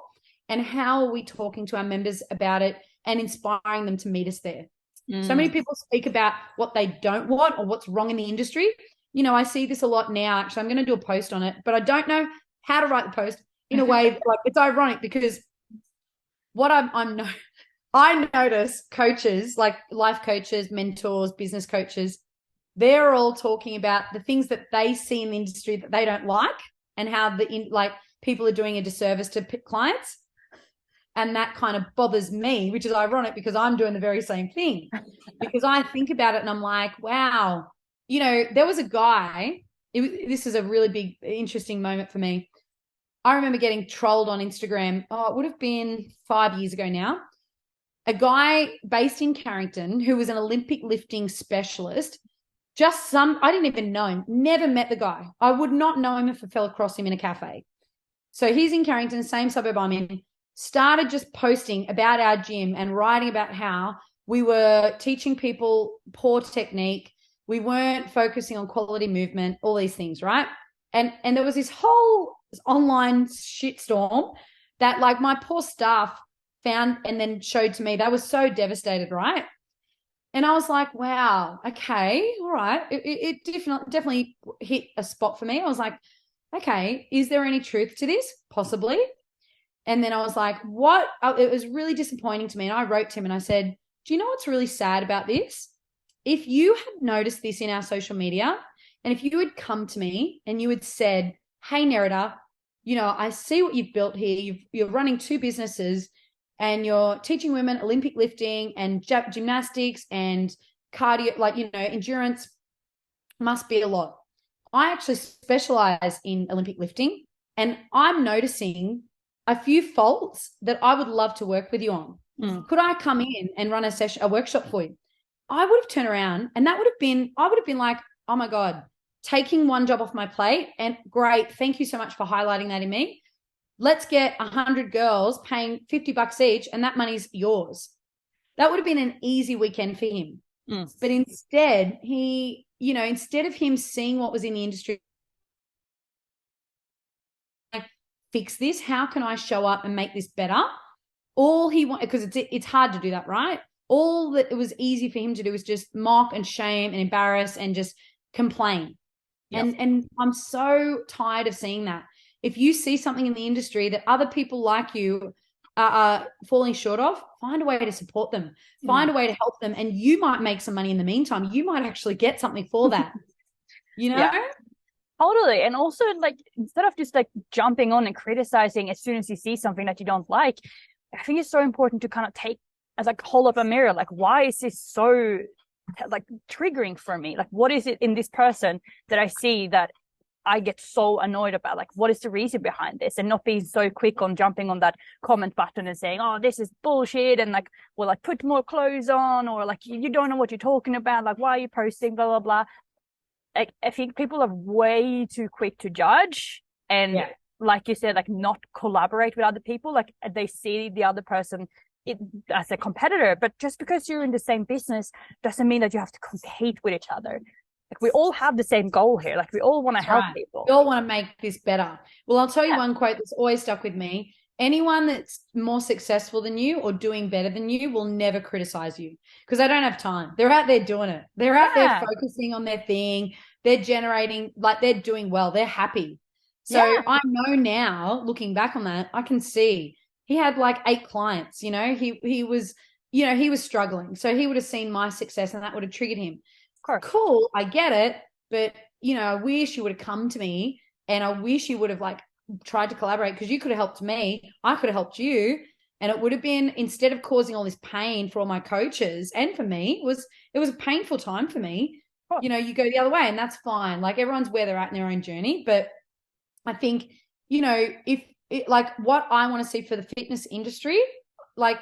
And how are we talking to our members about it and inspiring them to meet us there? So many people speak about what they don't want or what's wrong in the industry. I see this a lot now. Actually, I'm going to do a post on it, but I don't know how to write the post in a way like it's ironic, because what I notice coaches, like life coaches, mentors, business coaches, they're all talking about the things that they see in the industry that they don't like, and how people are doing a disservice to clients. And that kind of bothers me, which is ironic, because I'm doing the very same thing. Because I think about it and I'm like, wow, there was a guy, this is a really big, interesting moment for me. I remember getting trolled on Instagram. Oh, it would have been 5 years ago now. A guy based in Carrington who was an Olympic lifting specialist. I didn't even know him, never met the guy. I would not know him if I fell across him in a cafe. So he's in Carrington, same suburb I'm in, started just posting about our gym and writing about how we were teaching people poor technique. We weren't focusing on quality movement, all these things, right? And there was this whole online shitstorm that like my poor staff found and then showed to me. They were so devastated, right? And I was like, wow, okay, all right. It definitely hit a spot for me. I was like, okay, is there any truth to this? Possibly. And then I was like, what? It was really disappointing to me. And I wrote to him and I said, do you know what's really sad about this? If you had noticed this in our social media, and if you had come to me and you had said, hey, Nerida, I see what you've built here. You're running 2 businesses and you're teaching women Olympic lifting and gymnastics and cardio, endurance must be a lot. I actually specialize in Olympic lifting, and I'm noticing a few faults that I would love to work with you on. Could I come in and run a workshop for you? I would have turned around and I would have been like, oh my God, taking one job off my plate, and great, thank you so much for highlighting that in me. Let's get 100 girls paying $50 each, and that money's yours. That would have been an easy weekend for him. But instead, instead of him seeing what was in the industry, like, fix this, how can I show up and make this better? All he wanted, because it's hard to do that, right? All that it was easy for him to do was just mock and shame and embarrass and just complain. Yep. And I'm so tired of seeing that. If you see something in the industry that other people like you are falling short of, find a way to support them, find a way to help them, and you might make some money in the meantime. You might actually get something for that, Yeah. Totally. And also, like, instead of just like jumping on and criticizing as soon as you see something that you don't like, I think it's so important to kind of take as like hold up a mirror, like, why is this so like triggering for me? Like, what is it in this person that I see that I get so annoyed about? Like, what is the reason behind this? And not being so quick on jumping on that comment button and saying, oh, this is bullshit, and like, well, like, put more clothes on, or like, you don't know what you're talking about, like, why are you posting, blah blah blah. Like, I think people are way too quick to judge, and like you said, like, not collaborate with other people. Like, they see the other person as a competitor, but just because you're in the same business doesn't mean that you have to compete with each other. Like, we all have the same goal here. Like, we all want to help people. We all want to make this better. Well, I'll tell you one quote that's always stuck with me. Anyone that's more successful than you or doing better than you will never criticize you, because they don't have time. They're out there doing it. They're out there focusing on their thing. They're generating, like, they're doing well. They're happy. So I know now, looking back on that, I can see he had like 8 clients. He was struggling. So he would have seen my success and that would have triggered him. Cool, I get it. But, I wish you would have come to me, and I wish you would have like tried to collaborate, because you could have helped me. I could have helped you. And it would have been, instead of causing all this pain for all my coaches and for me, it was a painful time for me. You go the other way, and that's fine. Like, everyone's where they're at in their own journey. But I think, like, what I want to see for the fitness industry, like,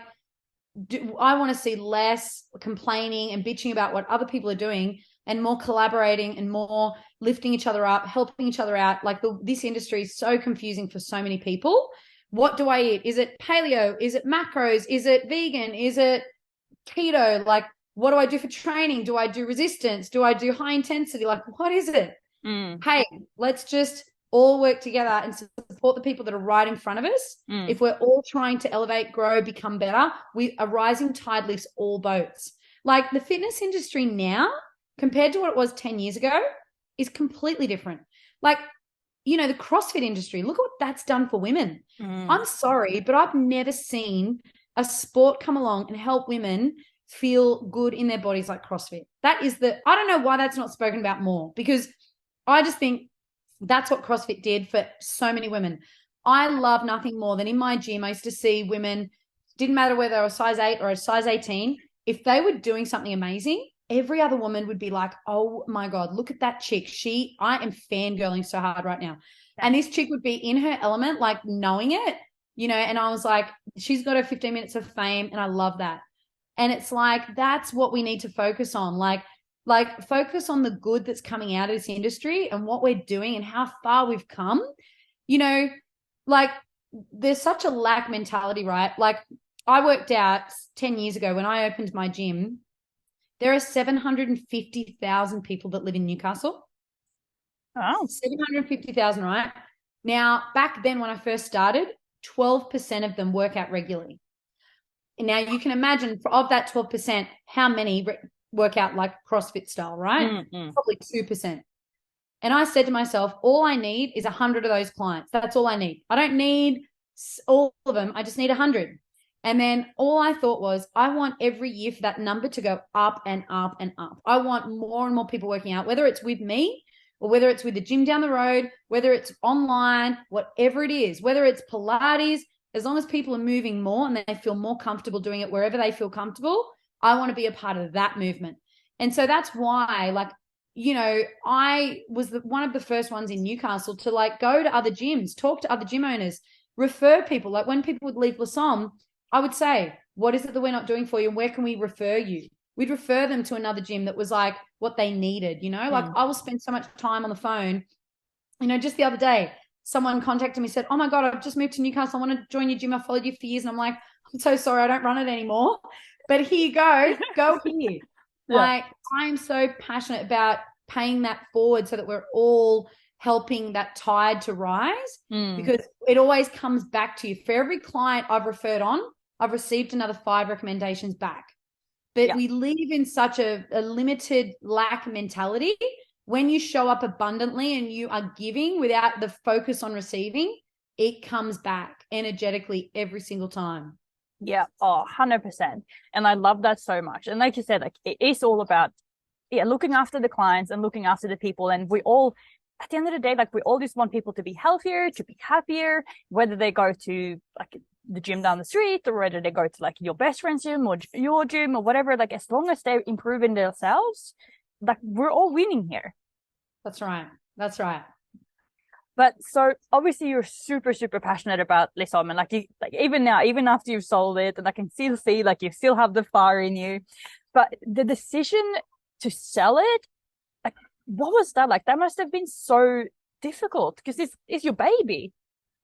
I want to see less complaining and bitching about what other people are doing, and more collaborating and more lifting each other up, helping each other out. Like, this industry is so confusing for so many people. What do I eat? Is it paleo? Is it macros? Is it vegan? Is it keto? Like, what do I do for training? Do I do resistance? Do I do high intensity? Like, what is it? Hey, let's just all work together and support the people that are right in front of us. If we're all trying to elevate, grow, become better, a rising tide lifts all boats. Like, the fitness industry now, compared to what it was 10 years ago, is completely different. Like, the CrossFit industry, look at what that's done for women. I'm sorry, but I've never seen a sport come along and help women feel good in their bodies like CrossFit. I don't know why that's not spoken about more, because I just think that's what CrossFit did for so many women. I love nothing more than in my gym, I used to see women, didn't matter whether they were a size 8 or a size 18, if they were doing something amazing, every other woman would be like, oh my God, look at that chick. I am fangirling so hard right now. And this chick would be in her element, like, knowing it, and I was like, she's got her 15 minutes of fame, and I love that. And it's like, that's what we need to focus on. Like focus on the good that's coming out of this industry and what we're doing and how far we've come. Like, there's such a lack mentality, right? Like, I worked out 10 years ago when I opened my gym, there are 750,000 people that live in Newcastle. Oh, 750,000, right? Now, back then when I first started, 12% of them work out regularly. Now, you can imagine, of that 12%, how many work out like CrossFit style, right? Probably 2%. And I said to myself, all I need is 100 of those clients. That's all I need. I don't need all of them. I just need 100. And then all I thought was, I want every year for that number to go up and up and up. I want more and more people working out, whether it's with me or whether it's with the gym down the road, whether it's online, whatever it is, whether it's Pilates, as long as people are moving more and they feel more comfortable doing it wherever they feel comfortable, I want to be a part of that movement. And so that's why, like, I was one of the first ones in Newcastle to like go to other gyms, talk to other gym owners, refer people. Like, when people would leave Lissome, I would say, what is it that we're not doing for you, and where can we refer you? we'd refer them to another gym that was like what they needed, like I will spend so much time on the phone. Just the other day, someone contacted me, said, oh my God, I've just moved to Newcastle. I want to join your gym. I followed you for years. And I'm like, I'm so sorry, I don't run it anymore. But here you go here. Yeah. Like, I'm so passionate about paying that forward so that we're all helping that tide to rise, because it always comes back to you. For every client I've referred on, I've received another 5 recommendations back. But we live in such a limited lack mentality. When you show up abundantly and you are giving without the focus on receiving, it comes back energetically every single time. Yeah. Oh, 100%. And I love that so much. And like you said, like it is all about looking after the clients and looking after the people. And we all, at the end of the day, like we all just want people to be healthier, to be happier, whether they go to like the gym down the street or whether they go to like your best friend's gym or your gym or whatever. Like as long as they're improving themselves, like we're all winning here. That's right. But so obviously you're super, super passionate about Lissome, and like even now, even after you've sold it, and I can still see like you still have the fire in you. But the decision to sell it, like what was that like? That must have been so difficult because it's your baby.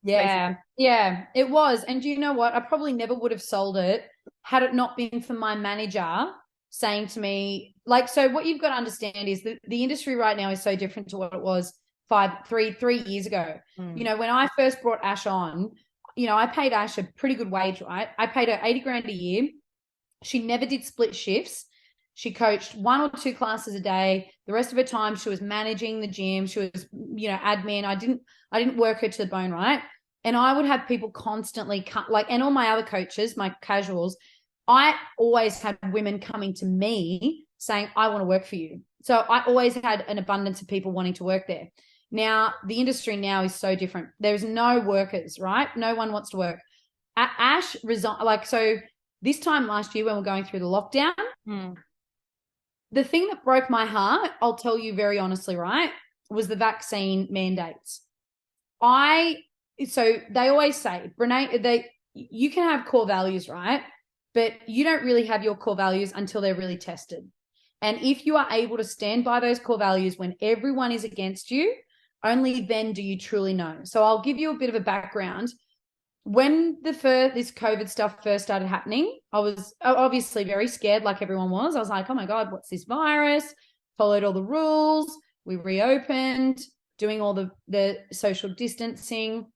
Yeah, basically. Yeah, it was. And do you know what? I probably never would have sold it had it not been for my manager saying to me, like, so what you've got to understand is that the industry right now is so different to what it was 3 years ago. When I first brought Ash on, I paid Ash a pretty good wage, right? I paid her 80 grand a year. She never did split shifts. She coached 1 or 2 classes a day. The rest of her time, she was managing the gym. She was, admin. I didn't work her to the bone, right? And I would have people constantly and all my other coaches, my casuals, I always had women coming to me saying, I want to work for you. So I always had an abundance of people wanting to work there. Now, the industry now is so different. There's no workers, right? No one wants to work. Ash resigned. So this time last year when we're going through the lockdown, the thing that broke my heart, I'll tell you very honestly, right, was the vaccine mandates. So they always say, Brene, you can have core values, right? But you don't really have your core values until they're really tested. And if you are able to stand by those core values when everyone is against you, only then do you truly know. So I'll give you a bit of a background. When this COVID stuff first started happening, I was obviously very scared, like everyone was. I was like, oh my God, what's this virus? Followed all the rules. We reopened, doing all the social distancing.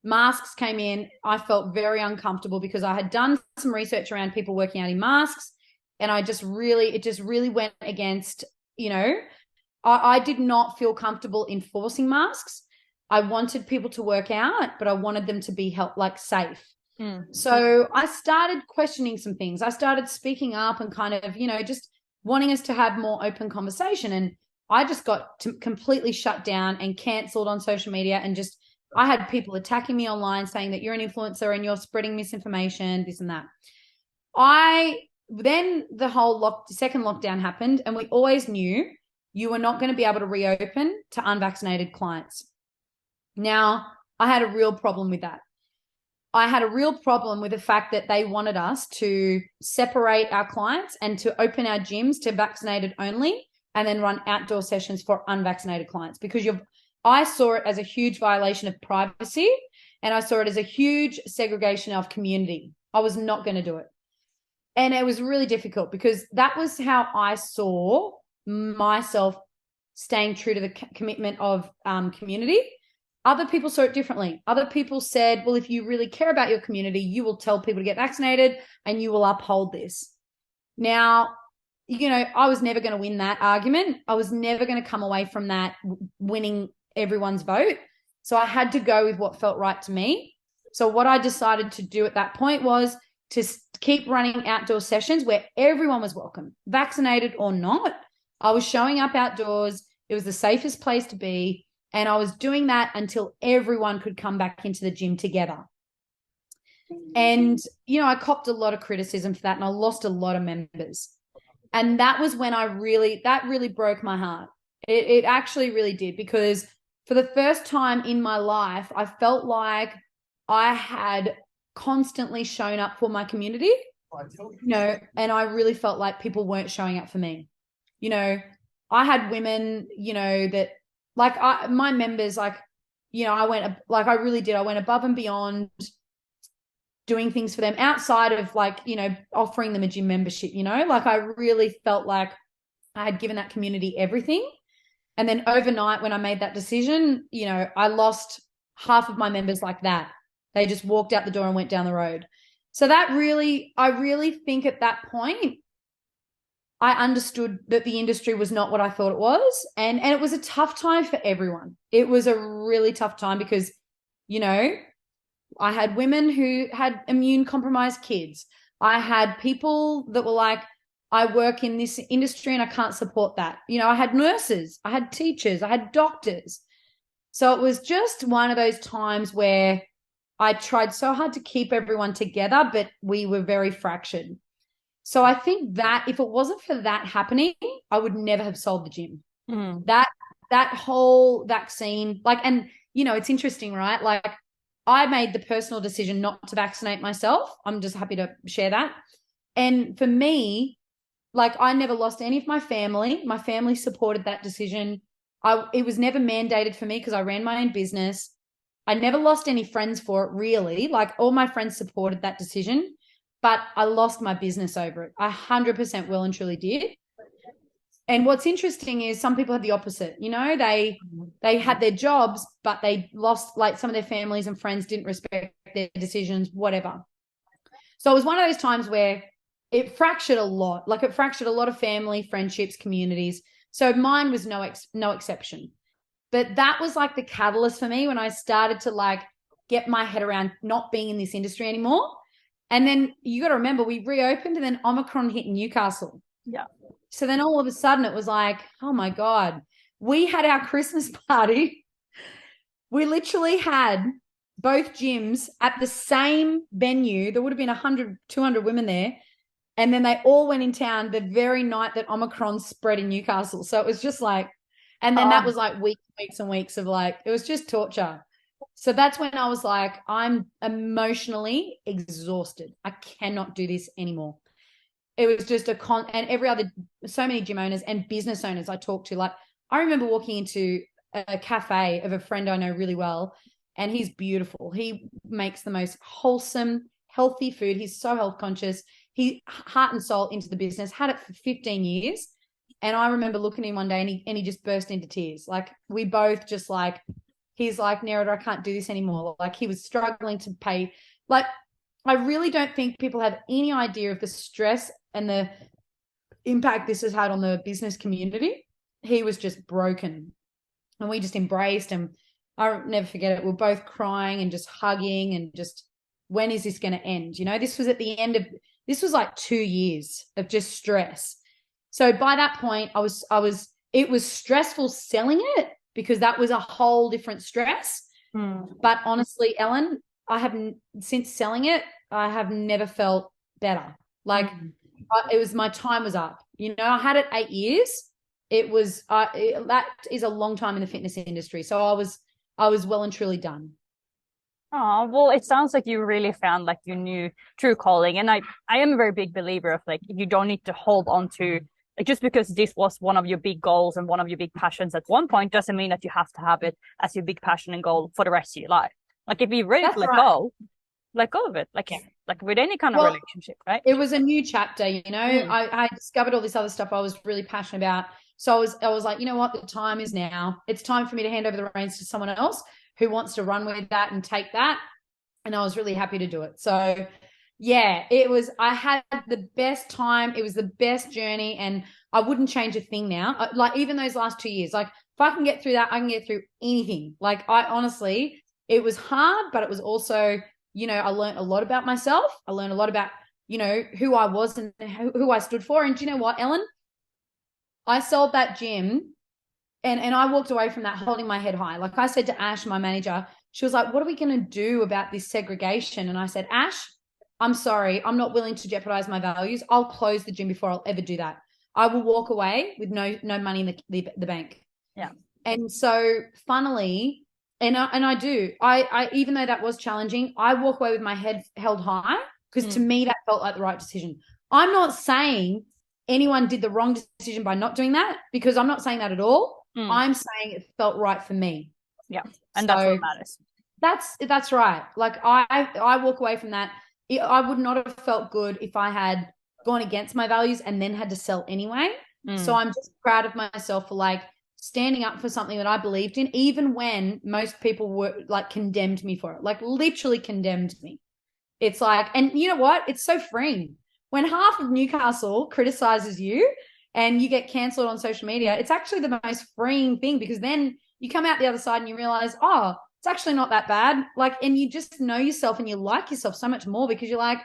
Masks came in. I felt very uncomfortable because I had done some research around people working out in masks. And it just really went against, I did not feel comfortable enforcing masks. I wanted people to work out, but I wanted them to be safe. So I started questioning some things. I started speaking up and kind of, just wanting us to have more open conversation. And I just got completely shut down and canceled on social media, and I had people attacking me online saying that you're an influencer and you're spreading misinformation, this and that. Then the whole second lockdown happened, and we always knew you were not going to be able to reopen to unvaccinated clients. Now, I had a real problem with that. I had a real problem with the fact that they wanted us to separate our clients and to open our gyms to vaccinated only and then run outdoor sessions for unvaccinated clients, because I saw it as a huge violation of privacy, and I saw it as a huge segregation of community. I was not going to do it. And it was really difficult because that was how I saw myself staying true to the commitment of community. Other people saw it differently. Other people said, well, if you really care about your community, you will tell people to get vaccinated and you will uphold this. Now, I was never going to win that argument. I was never going to come away from that winning everyone's vote. So I had to go with what felt right to me. So what I decided to do at that point was to keep running outdoor sessions where everyone was welcome, vaccinated or not. I was showing up outdoors. It was the safest place to be. And I was doing that until everyone could come back into the gym together. And, I copped a lot of criticism for that, and I lost a lot of members. And that was when that really broke my heart. It actually really did, because for the first time in my life, I felt like I had constantly shown up for my community and I really felt like people weren't showing up for me. I had women, that like my members, like, I went above and beyond doing things for them outside of like, offering them a gym membership, like I really felt like I had given that community everything. And then overnight when I made that decision, I lost half of my members like that. They just walked out the door and went down the road. So I really think at that point, I understood that the industry was not what I thought it was. And it was a tough time for everyone. It was a really tough time because, I had women who had immune compromised kids. I had people that were like, I work in this industry and I can't support that. I had nurses, I had teachers, I had doctors. So it was just one of those times where I tried so hard to keep everyone together, but we were very fractured. So I think that if it wasn't for that happening, I would never have sold the gym. That whole vaccine, like, and it's interesting, right? Like I made the personal decision not to vaccinate myself. I'm just happy to share that. And for me, like I never lost any of my family. My family supported that decision. It was never mandated for me because I ran my own business. I never lost any friends for it, really. Like all my friends supported that decision, but I lost my business over it. I 100% well and truly did. And what's interesting is some people had the opposite. They had their jobs, but they lost, like some of their families and friends didn't respect their decisions, whatever. So it was one of those times where it fractured a lot. Like it fractured a lot of family, friendships, communities. So mine was no exception. But that was like the catalyst for me when I started to like get my head around not being in this industry anymore. And then you got to remember, we reopened and then Omicron hit in Newcastle. Yeah. So then all of a sudden it was like, oh my God, we had our Christmas party. We literally had both gyms at the same venue. There would have been 100, 200 women there. And then they all went in town the very night that Omicron spread in Newcastle. So it was just like, and then that was like weeks and weeks of like, it was just torture. So that's when I was like, I'm emotionally exhausted. I cannot do this anymore. It was just and so many gym owners and business owners I talked to, like, I remember walking into a cafe of a friend I know really well, and he's beautiful. He makes the most wholesome, healthy food. He's so health conscious. He heart and soul into the business, had it for 15 years. And I remember looking at him one day and he just burst into tears. Like we both just like, he's like, Nerida, I can't do this anymore. Like he was struggling to pay. Like I really don't think people have any idea of the stress and the impact this has had on the business community. He was just broken and we just embraced him. I'll never forget it. We're both crying and just hugging and just, when is this going to end? This was at the end of, this was like 2 years of just stress. So by that point it was stressful selling it because that was a whole different stress. But honestly, Ellen, since selling it, I have never felt better. Like it was, my time was up. I had it 8 years. It was, that is a long time in the fitness industry. So I was well and truly done. Oh, well, it sounds like you really found like your new true calling. And I am a very big believer of like, you don't need to hold on to, like, just because this was one of your big goals and one of your big passions at one point doesn't mean that you have to have it as your big passion and goal for the rest of your life. Like if you really let go of it, like with any kind of relationship, right? It was a new chapter, I discovered all this other stuff I was really passionate about. So I was like, you know what, the time is now. It's time for me to hand over the reins to someone else who wants to run with that and take that. And I was really happy to do it. So yeah, I had the best time. It was the best journey and I wouldn't change a thing now. Like even those last 2 years, like if I can get through that, I can get through anything. Like I honestly, it was hard, but it was also, I learned a lot about myself. I learned a lot about, who I was and who I stood for. And do you know what, Ellen? I sold that gym and I walked away from that holding my head high. Like I said to Ash, my manager, she was like, what are we going to do about this segregation? And I said, Ash, I'm sorry. I'm not willing to jeopardize my values. I'll close the gym before I'll ever do that. I will walk away with no money in the bank. Yeah. And so funnily, and I even though that was challenging, I walk away with my head held high because to me that felt like the right decision. I'm not saying anyone did the wrong decision by not doing that, because I'm not saying that at all. I'm saying it felt right for me. Yeah. And that's what matters. That's right. Like I walk away from that. I would not have felt good if I had gone against my values and then had to sell anyway. So I'm just proud of myself for like standing up for something that I believed in, even when most people were like condemned me for it, like literally condemned me. It's like, and you know what? It's so freeing. When half of Newcastle criticizes you and you get cancelled on social media, it's actually the most freeing thing, because then you come out the other side and you realize, oh, it's actually not that bad. Like, and you just know yourself and you like yourself so much more, because you're like,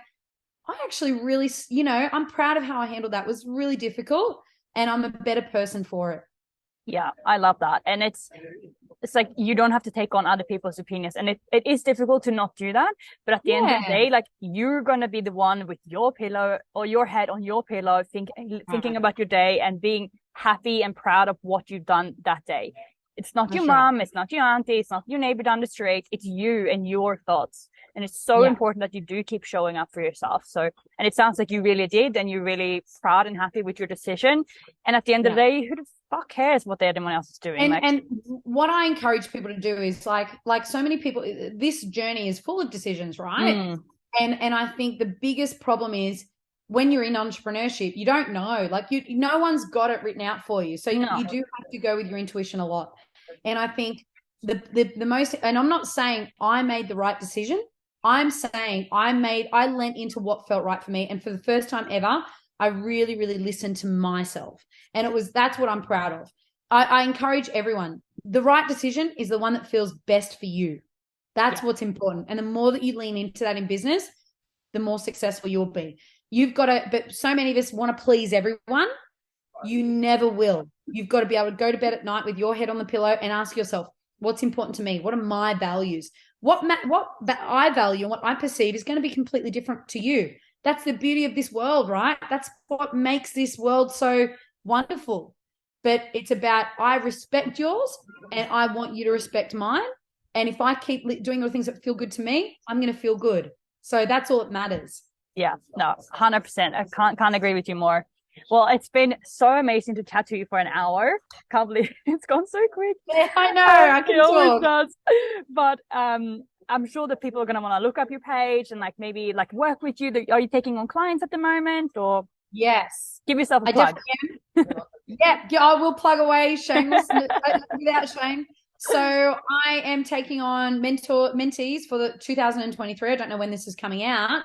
I actually really, you know, I'm proud of how I handled that. It was really difficult and I'm a better person for it. Yeah, I love that. And it's like you don't have to take on other people's opinions. And it is difficult to not do that. But at the end of the day, like, you're going to be the one with your pillow or your head on your pillow, thinking about your day and being happy and proud of what you've done that day. It's not your mom, it's not your auntie, it's not your neighbor down the street. It's you and your thoughts. And it's so important that you do keep showing up for yourself. So, and it sounds like you really did, and you're really proud and happy with your decision. And at the end of the day, who the fuck cares what anyone else is doing? And what I encourage people to do is like so many people, this journey is full of decisions, right? And I think the biggest problem is when you're in entrepreneurship, you don't know, like no one's got it written out for you. So you do have to go with your intuition a lot. And I think the most, and I'm not saying I made the right decision. I'm saying I lent into what felt right for me. And for the first time ever, I really, really listened to myself. And that's what I'm proud of. I encourage everyone. The right decision is the one that feels best for you. That's what's important. And the more that you lean into that in business, the more successful you'll be. But so many of us want to please everyone. You never will. You've got to be able to go to bed at night with your head on the pillow and ask yourself, what's important to me? What are my values? What I value and what I perceive is going to be completely different to you. That's the beauty of this world, right? That's what makes this world so wonderful. But it's about, I respect yours and I want you to respect mine. And if I keep doing the things that feel good to me, I'm going to feel good. So that's all that matters. Yeah, no, 100%. I can't agree with you more. Well, it's been so amazing to chat to you for an hour. Can't believe it's gone so quick. Yeah, I know. I can always does. But I'm sure that people are going to want to look up your page and like maybe like work with you. Are you taking on clients at the moment, or? Yes. Give yourself a plug. Yeah, I will plug away, shameless, without shame. So I am taking on mentees for the 2023. I don't know when this is coming out,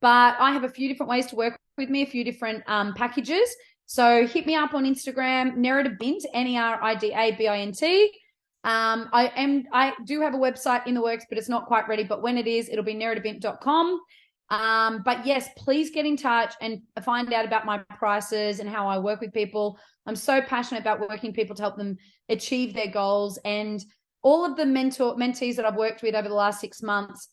but I have a few different ways to work with me, a few different packages. So hit me up on Instagram, Nerida Bint, NERIDABINT. I do have a website in the works, but it's not quite ready. But when it is, it'll be neridabint.com. But yes, please get in touch and find out about my prices and how I work with people. I'm so passionate about working with people to help them achieve their goals. And all of the mentees that I've worked with over the last 6 months,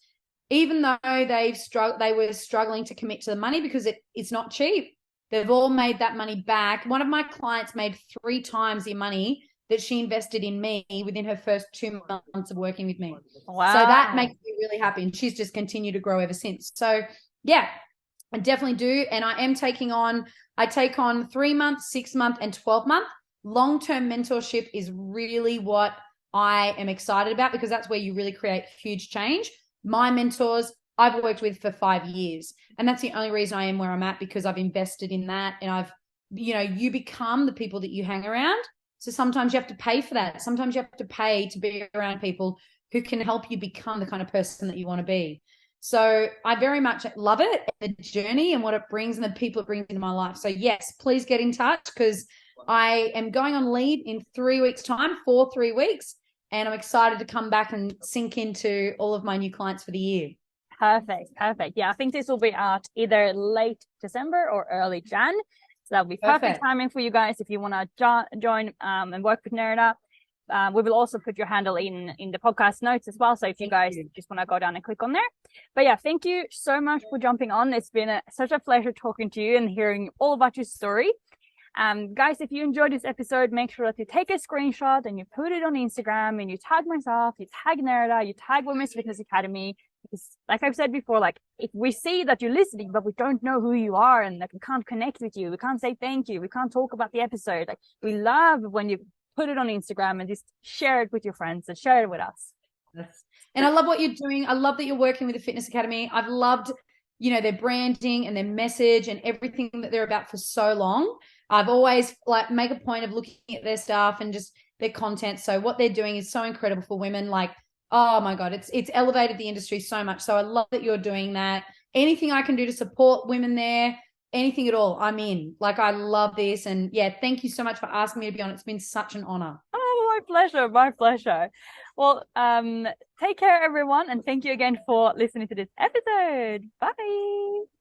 even though they were struggling to commit to the money because it's not cheap, they've all made that money back. One of my clients made 3 times the money that she invested in me within her first 2 months of working with me. Wow. So that makes me really happy. And she's just continued to grow ever since. So yeah, I definitely do. And I take on 3 month, 6 month and 12 month. Long-term mentorship is really what I am excited about, because that's where you really create huge change. My mentors, I've worked with for 5 years, and that's the only reason I am where I'm at, because I've invested in that. And you become the people that you hang around. So sometimes you have to pay for that. Sometimes you have to pay to be around people who can help you become the kind of person that you want to be. So I very much love it, the journey and what it brings and the people it brings into my life. So yes, please get in touch, because I am going on leave in 3 weeks' time for 3 weeks. And I'm excited to come back and sink into all of my new clients for the year. Perfect. Yeah, I think this will be out either late December or early Jan. So that'll be perfect timing for you guys if you want to join and work with Nerida. We will also put your handle in the podcast notes as well. So if you guys just want to go down and click on there. But yeah, thank you so much for jumping on. It's been such a pleasure talking to you and hearing all about your story. Guys, if you enjoyed this episode, make sure that you take a screenshot and you put it on Instagram and you tag myself, you tag Nerida, you tag Women's Fitness Academy. Because like I've said before, like if we see that you're listening, but we don't know who you are and like we can't connect with you, we can't say thank you, we can't talk about the episode. Like we love when you put it on Instagram and just share it with your friends and share it with us. And I love what you're doing. I love that you're working with the Fitness Academy. I've loved, you know, their branding and their message and everything that they're about for so long. I've always like make a point of looking at their stuff and just their content. So what they're doing is so incredible for women. Like, oh my God, it's elevated the industry so much. So I love that you're doing that. Anything I can do to support women there, anything at all, I'm in. Like, I love this. And yeah, thank you so much for asking me to be on. It's been such an honor. Oh, my pleasure. My pleasure. Well, take care, everyone. And thank you again for listening to this episode. Bye.